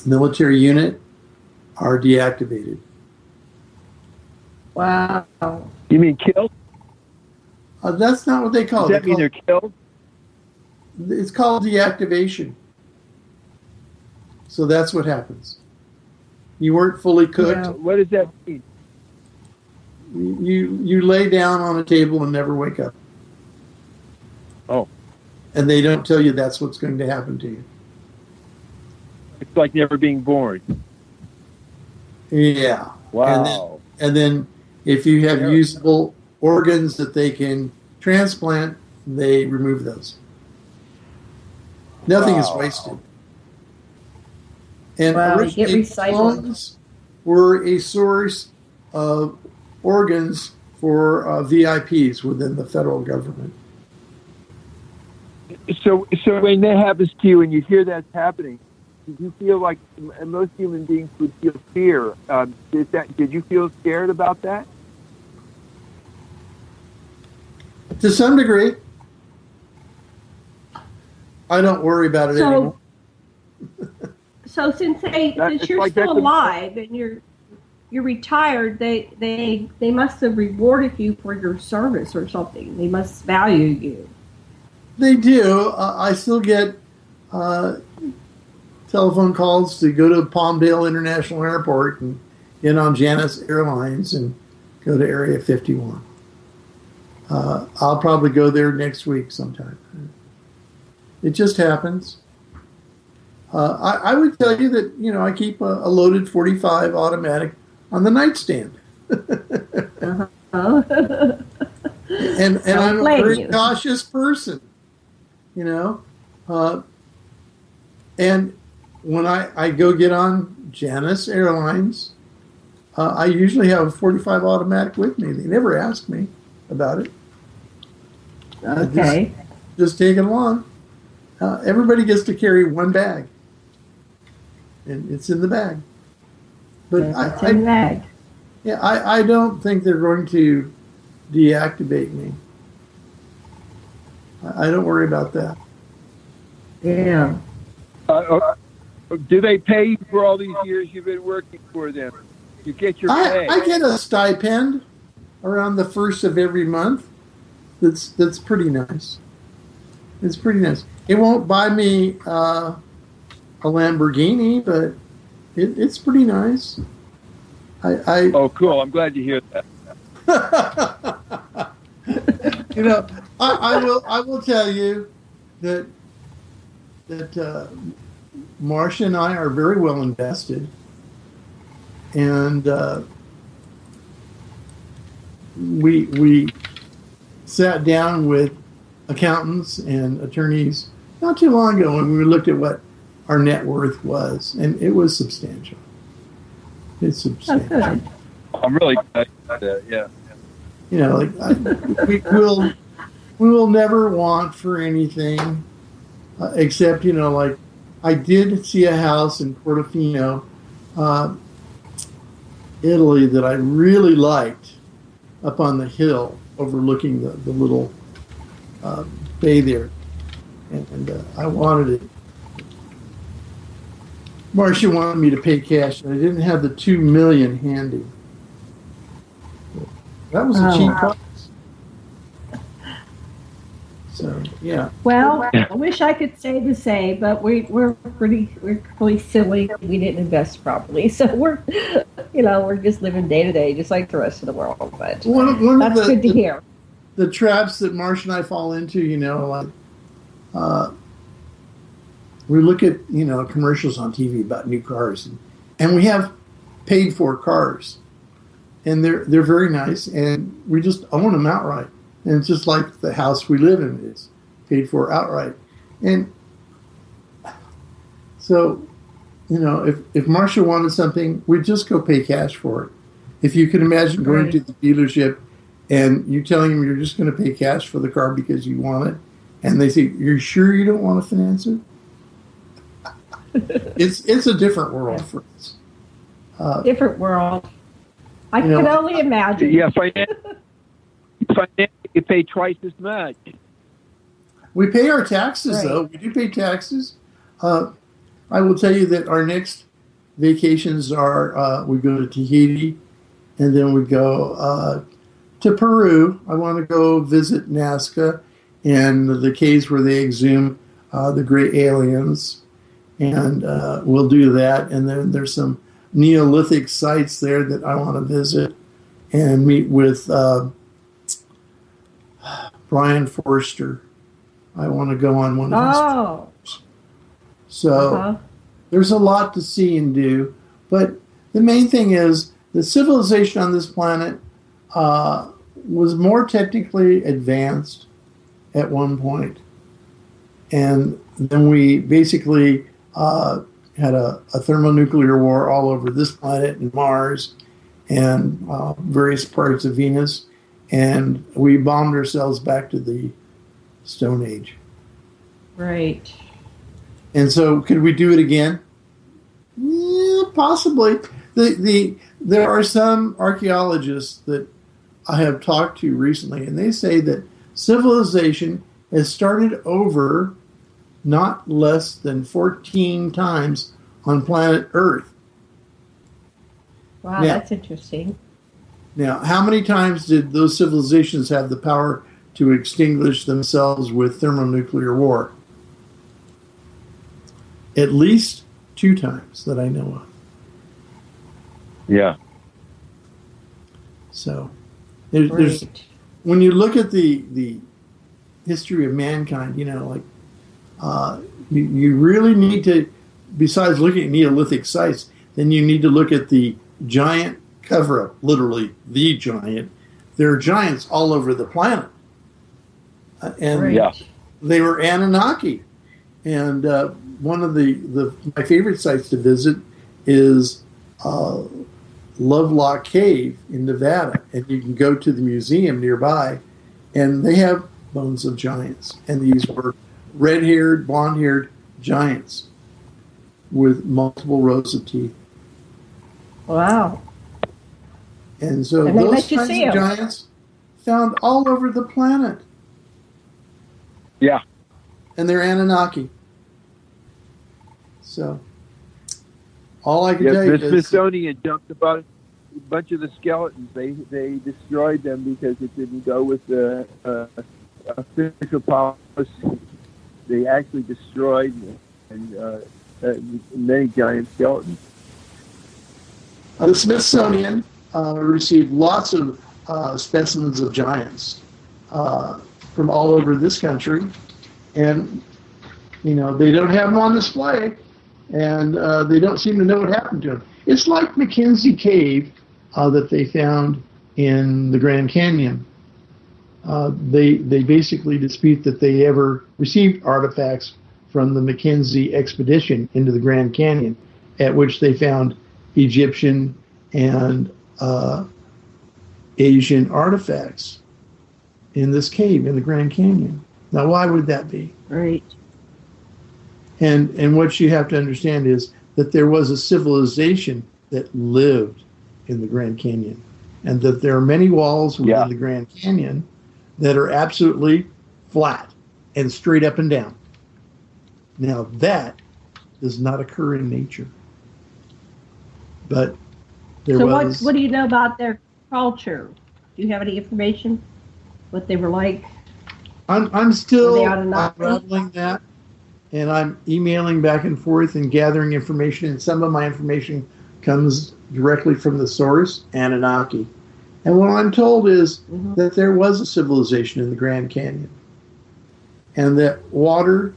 military unit, are deactivated. Wow. You mean killed? That's not what they call it. Does that mean they're killed? It's called deactivation. So that's what happens. You weren't fully cooked. Yeah. What does that mean? You lay down on a table and never wake up. Oh. And they don't tell you that's what's going to happen to you. It's like never being born. Yeah. Wow. And then if you have usable organs that they can transplant, they remove those. Nothing is wasted. And originally, clones were a source of organs for VIPs within the federal government. So when that happens to you and you hear that's happening, did you feel like most human beings would feel fear? Did you feel scared about that? To some degree. I don't worry about it anymore. So since you're like still alive and you're retired, they must have rewarded you for your service or something. They must value you. They do. I still get telephone calls to go to Palmdale International Airport and get on Janus Airlines and go to Area 51. I'll probably go there next week sometime. It just happens. I would tell you that, I keep a loaded .45 automatic on the nightstand. And I'm a very cautious person, and when I go get on Janus Airlines, I usually have a .45 automatic with me. They never ask me about it. Okay. Just take it along. Everybody gets to carry one bag, and it's in the bag. But it's in the bag. Yeah, I don't think they're going to deactivate me. I don't worry about that. Yeah. Do they pay you for all these years you've been working for them? You get your pay. I get a stipend around the first of every month. That's pretty nice. It's pretty nice. It won't buy me a Lamborghini, but it's pretty nice. Oh, cool! I'm glad to hear that. I will tell you that Marcia and I are very well invested, and we sat down with accountants and attorneys not too long ago when we looked at what our net worth was, and it was substantial. It's substantial. I'm really glad that. Yeah. We will never want for anything except, I did see a house in Portofino, Italy, that I really liked up on the hill overlooking the little bay there. And I wanted it. Marcia wanted me to pay cash, and I didn't have the $2 million handy. That was a cheap price. So yeah. Well, I wish I could say the same, but we're pretty silly. We didn't invest properly, so we're just living day to day, just like the rest of the world. But that's good to hear. The traps that Marsh and I fall into, we look at commercials on TV about new cars, and we have paid for cars, and they're very nice, and we just own them outright. And it's just like the house we live in is paid for outright. And so, if Marcia wanted something, we'd just go pay cash for it. If you can imagine going to the dealership and you telling them you're just going to pay cash for the car because you want it, and they say, "You're sure you don't want to finance it?" It's a different world for us. Different world. I can only imagine. Yeah, financially, you pay twice as much. We pay our taxes, though. We do pay taxes. I will tell you that our next vacations are we go to Tahiti, and then we go to Peru. I want to go visit Nazca and the caves where they exhume the great aliens, and we'll do that. And then there's some Neolithic sites there that I want to visit and meet with Brian Forster. I want to go on one of his trips. So there's a lot to see and do. But the main thing is the civilization on this planet was more technically advanced at one point. And then we basically had a thermonuclear war all over this planet and Mars and various parts of Venus. And we bombed ourselves back to the Stone Age. Right. And so could we do it again? Yeah, possibly. There are some archaeologists that I have talked to recently, and they say that civilization has started over not less than 14 times on planet Earth. Wow, that's interesting. Now, how many times did those civilizations have the power to extinguish themselves with thermonuclear war? At least 2 times that I know of. Yeah. So, there's when you look at the history of mankind, you really need to, besides looking at Neolithic sites, then you need to look at the giant cover-up, literally the giant. There are giants all over the planet. And they were Anunnaki. And one of my favorite sites to visit is Lovelock Cave in Nevada. And you can go to the museum nearby, and they have bones of giants. And these were red-haired, blonde-haired giants with multiple rows of teeth. Wow. And so those kinds of giants found all over the planet. Yeah. And they're Anunnaki. So All I can tell you the is Smithsonian dumped about a bunch of the skeletons. They destroyed them because it didn't go with the official policy. They actually destroyed many giant skeletons. the Smithsonian received lots of specimens of giants from all over this country, and they don't have them on display, and they don't seem to know what happened to them. It's like Mackenzie Cave that they found in the Grand Canyon. They basically dispute that they ever received artifacts from the Mackenzie expedition into the Grand Canyon, at which they found Egyptian and Asian artifacts in this cave in the Grand Canyon. Now, why would that be? Right. And what you have to understand is that there was a civilization that lived in the Grand Canyon, and that there are many walls within the Grand Canyon that are absolutely flat and straight up and down. Now, that does not occur in nature. But there was... what do you know about their culture? Do you have any information? What they were like? I'm still unraveling that, and I'm emailing back and forth and gathering information, and some of my information comes directly from the source, Anunnaki. And what I'm told is that there was a civilization in the Grand Canyon, and that water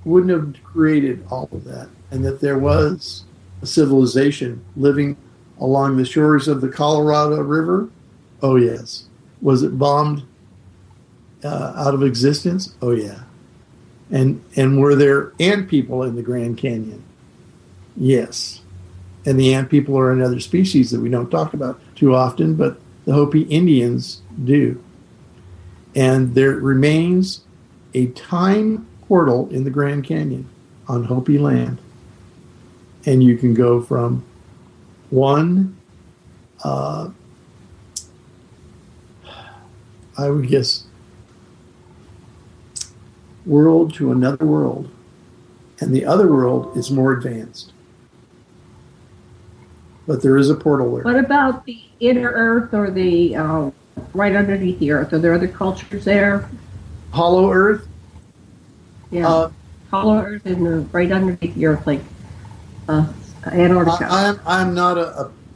wouldn't have created all of that, and that there was a civilization living along the shores of the Colorado River. Oh, yes. Was it bombed out of existence? Oh, yeah. And were there ant people in the Grand Canyon? Yes. And the ant people are another species that we don't talk about too often, but the Hopi Indians do. And there remains a time portal in the Grand Canyon on Hopi land. And you can go from one, I would guess, world to another world. And the other world is more advanced. But there is a portal there. What about the inner Earth or the right underneath the Earth? Are there other cultures there? Hollow Earth? Yeah. Hollow Earth and right underneath the Earth, like Antarctica. I'm not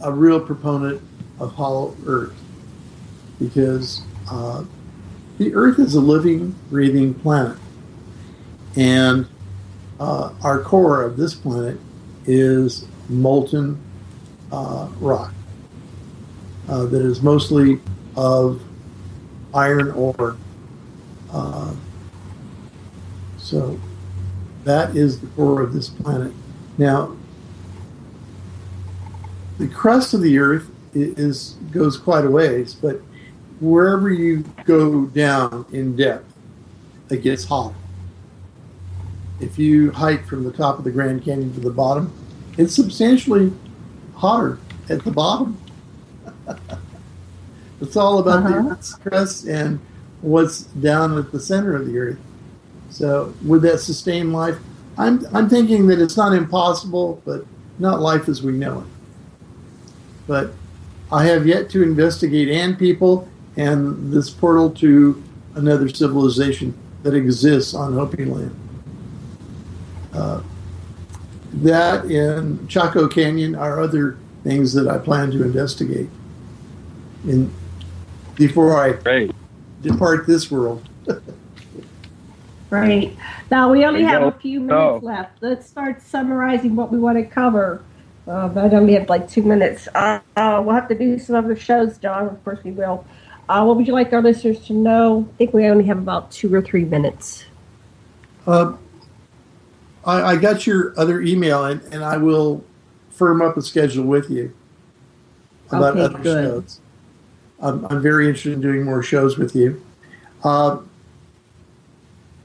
a real proponent of Hollow Earth, because the Earth is a living, breathing planet. And our core of this planet is molten rock that is mostly of iron ore. So that is the core of this planet. Now, the crust of the Earth goes quite a ways, but wherever you go down in depth, it gets hot. If you hike from the top of the Grand Canyon to the bottom, it's substantially hotter at the bottom. It's all about the Earth's crust and what's down at the center of the Earth. So would that sustain life? I'm thinking that it's not impossible, but not life as we know it. But I have yet to investigate ant people and this portal to another civilization that exists on Hopi land. That and Chaco Canyon are other things that I plan to investigate before I depart this world. Right. Now, we only have a few minutes left. Let's start summarizing what we want to cover. But I only have like 2 minutes. We'll have to do some other shows, John. Of course we will. What would you like our listeners to know? I think we only have about 2 or 3 minutes. I got your other email, and I will firm up a schedule with you about other shows. I'm very interested in doing more shows with you. And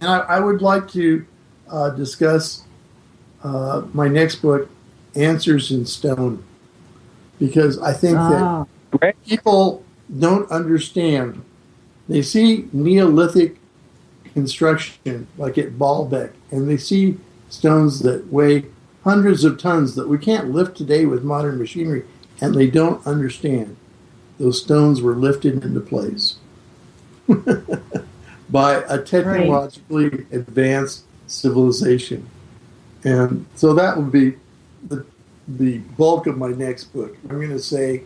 I would like to discuss my next book, Answers in Stone, because I think that people don't understand. They see Neolithic construction, like at Baalbek, and they see stones that weigh hundreds of tons that we can't lift today with modern machinery, and they don't understand. Those stones were lifted into place by a technologically advanced civilization. And so that would be the bulk of my next book. I'm going to say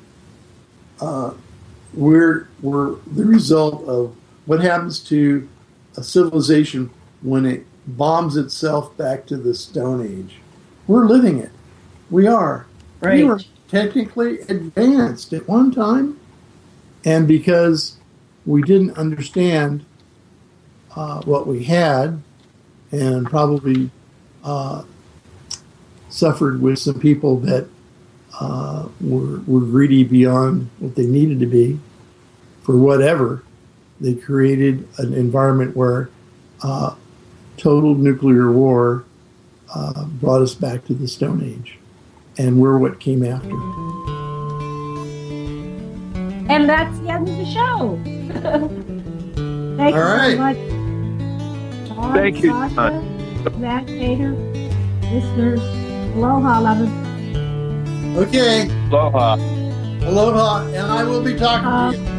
we're the result of what happens to a civilization when it bombs itself back to the Stone Age. We're living it. We are. Right. We were technically advanced at one time, and because we didn't understand what we had, and probably suffered with some people that were greedy beyond what they needed to be for whatever, they created an environment where total nuclear war brought us back to the Stone Age, and we're what came after. And that's the end of the show. Thank you so much. John, Thank you, Sasha, John. Matt, Tater, listeners. Aloha, lovers. Okay. Aloha. Aloha, and I will be talking to you.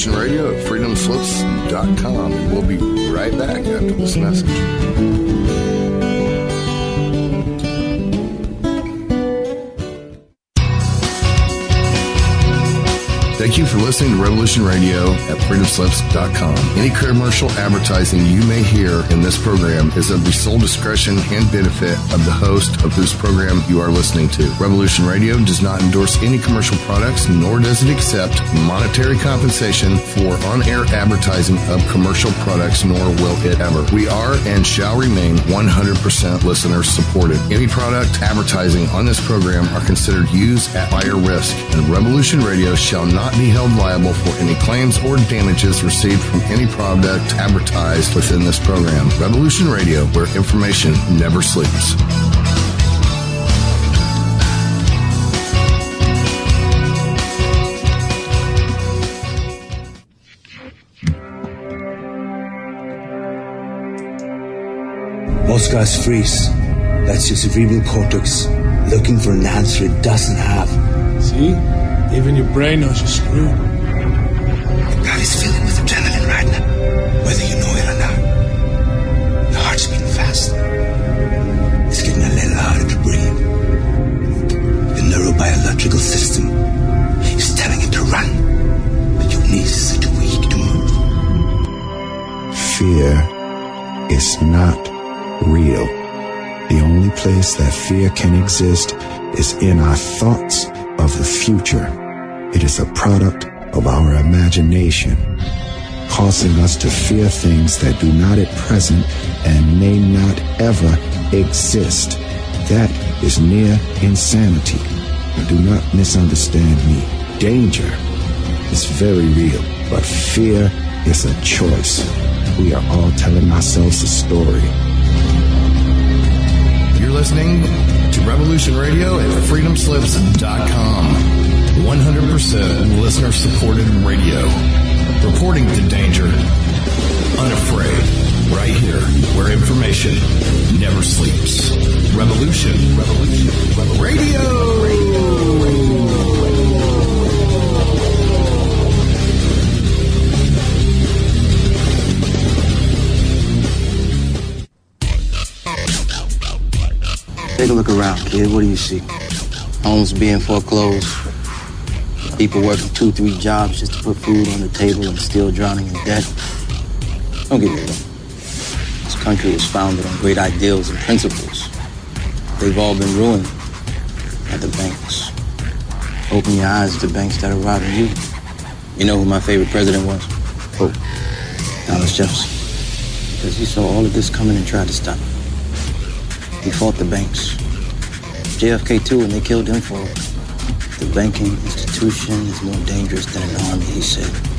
Radio at freedomslips.com, and we'll be right back after this message. Thank you for listening to Revolution Radio at freedomslips.com. Any commercial advertising you may hear in this program is of the sole discretion and benefit of the host of whose program you are listening to. Revolution Radio does not endorse any commercial products, nor does it accept monetary compensation for on-air advertising of commercial products, nor will it ever. We are and shall remain 100% listener supported. Any product advertising on this program are considered used at buyer risk, and Revolution Radio shall not be held liable for any claims or damages received from any product advertised within this program. Revolution Radio, where information never sleeps. Most guys freeze. That's your cerebral cortex looking for an answer it doesn't have. See? Even your brain knows you're screwed. Your body's filling with adrenaline right now, whether you know it or not. Your heart's beating fast. It's getting a little harder to breathe. The neurobiological system is telling it to run, but your knees are too weak to move. Fear is not real. The only place that fear can exist is in our thoughts of the future. It is a product of our imagination, causing us to fear things that do not at present and may not ever exist. That is near insanity. Do not misunderstand me. Danger is very real, but fear is a choice. We are all telling ourselves a story. You're listening to Revolution Radio at freedomslips.com. 100% listener-supported radio. Reporting the danger. Unafraid. Right here, where information never sleeps. Revolution Radio. Take a look around, kid. What do you see? Homes being foreclosed. People working 2-3 jobs just to put food on the table and still drowning in debt. Don't get me wrong. This country was founded on great ideals and principles. They've all been ruined by the banks. Open your eyes to the banks that are robbing you. You know who my favorite president was? Who? Thomas Jefferson. Because he saw all of this coming and tried to stop it. He fought the banks. JFK too, and they killed him for the banking institution. Constitution is more dangerous than an army, he said.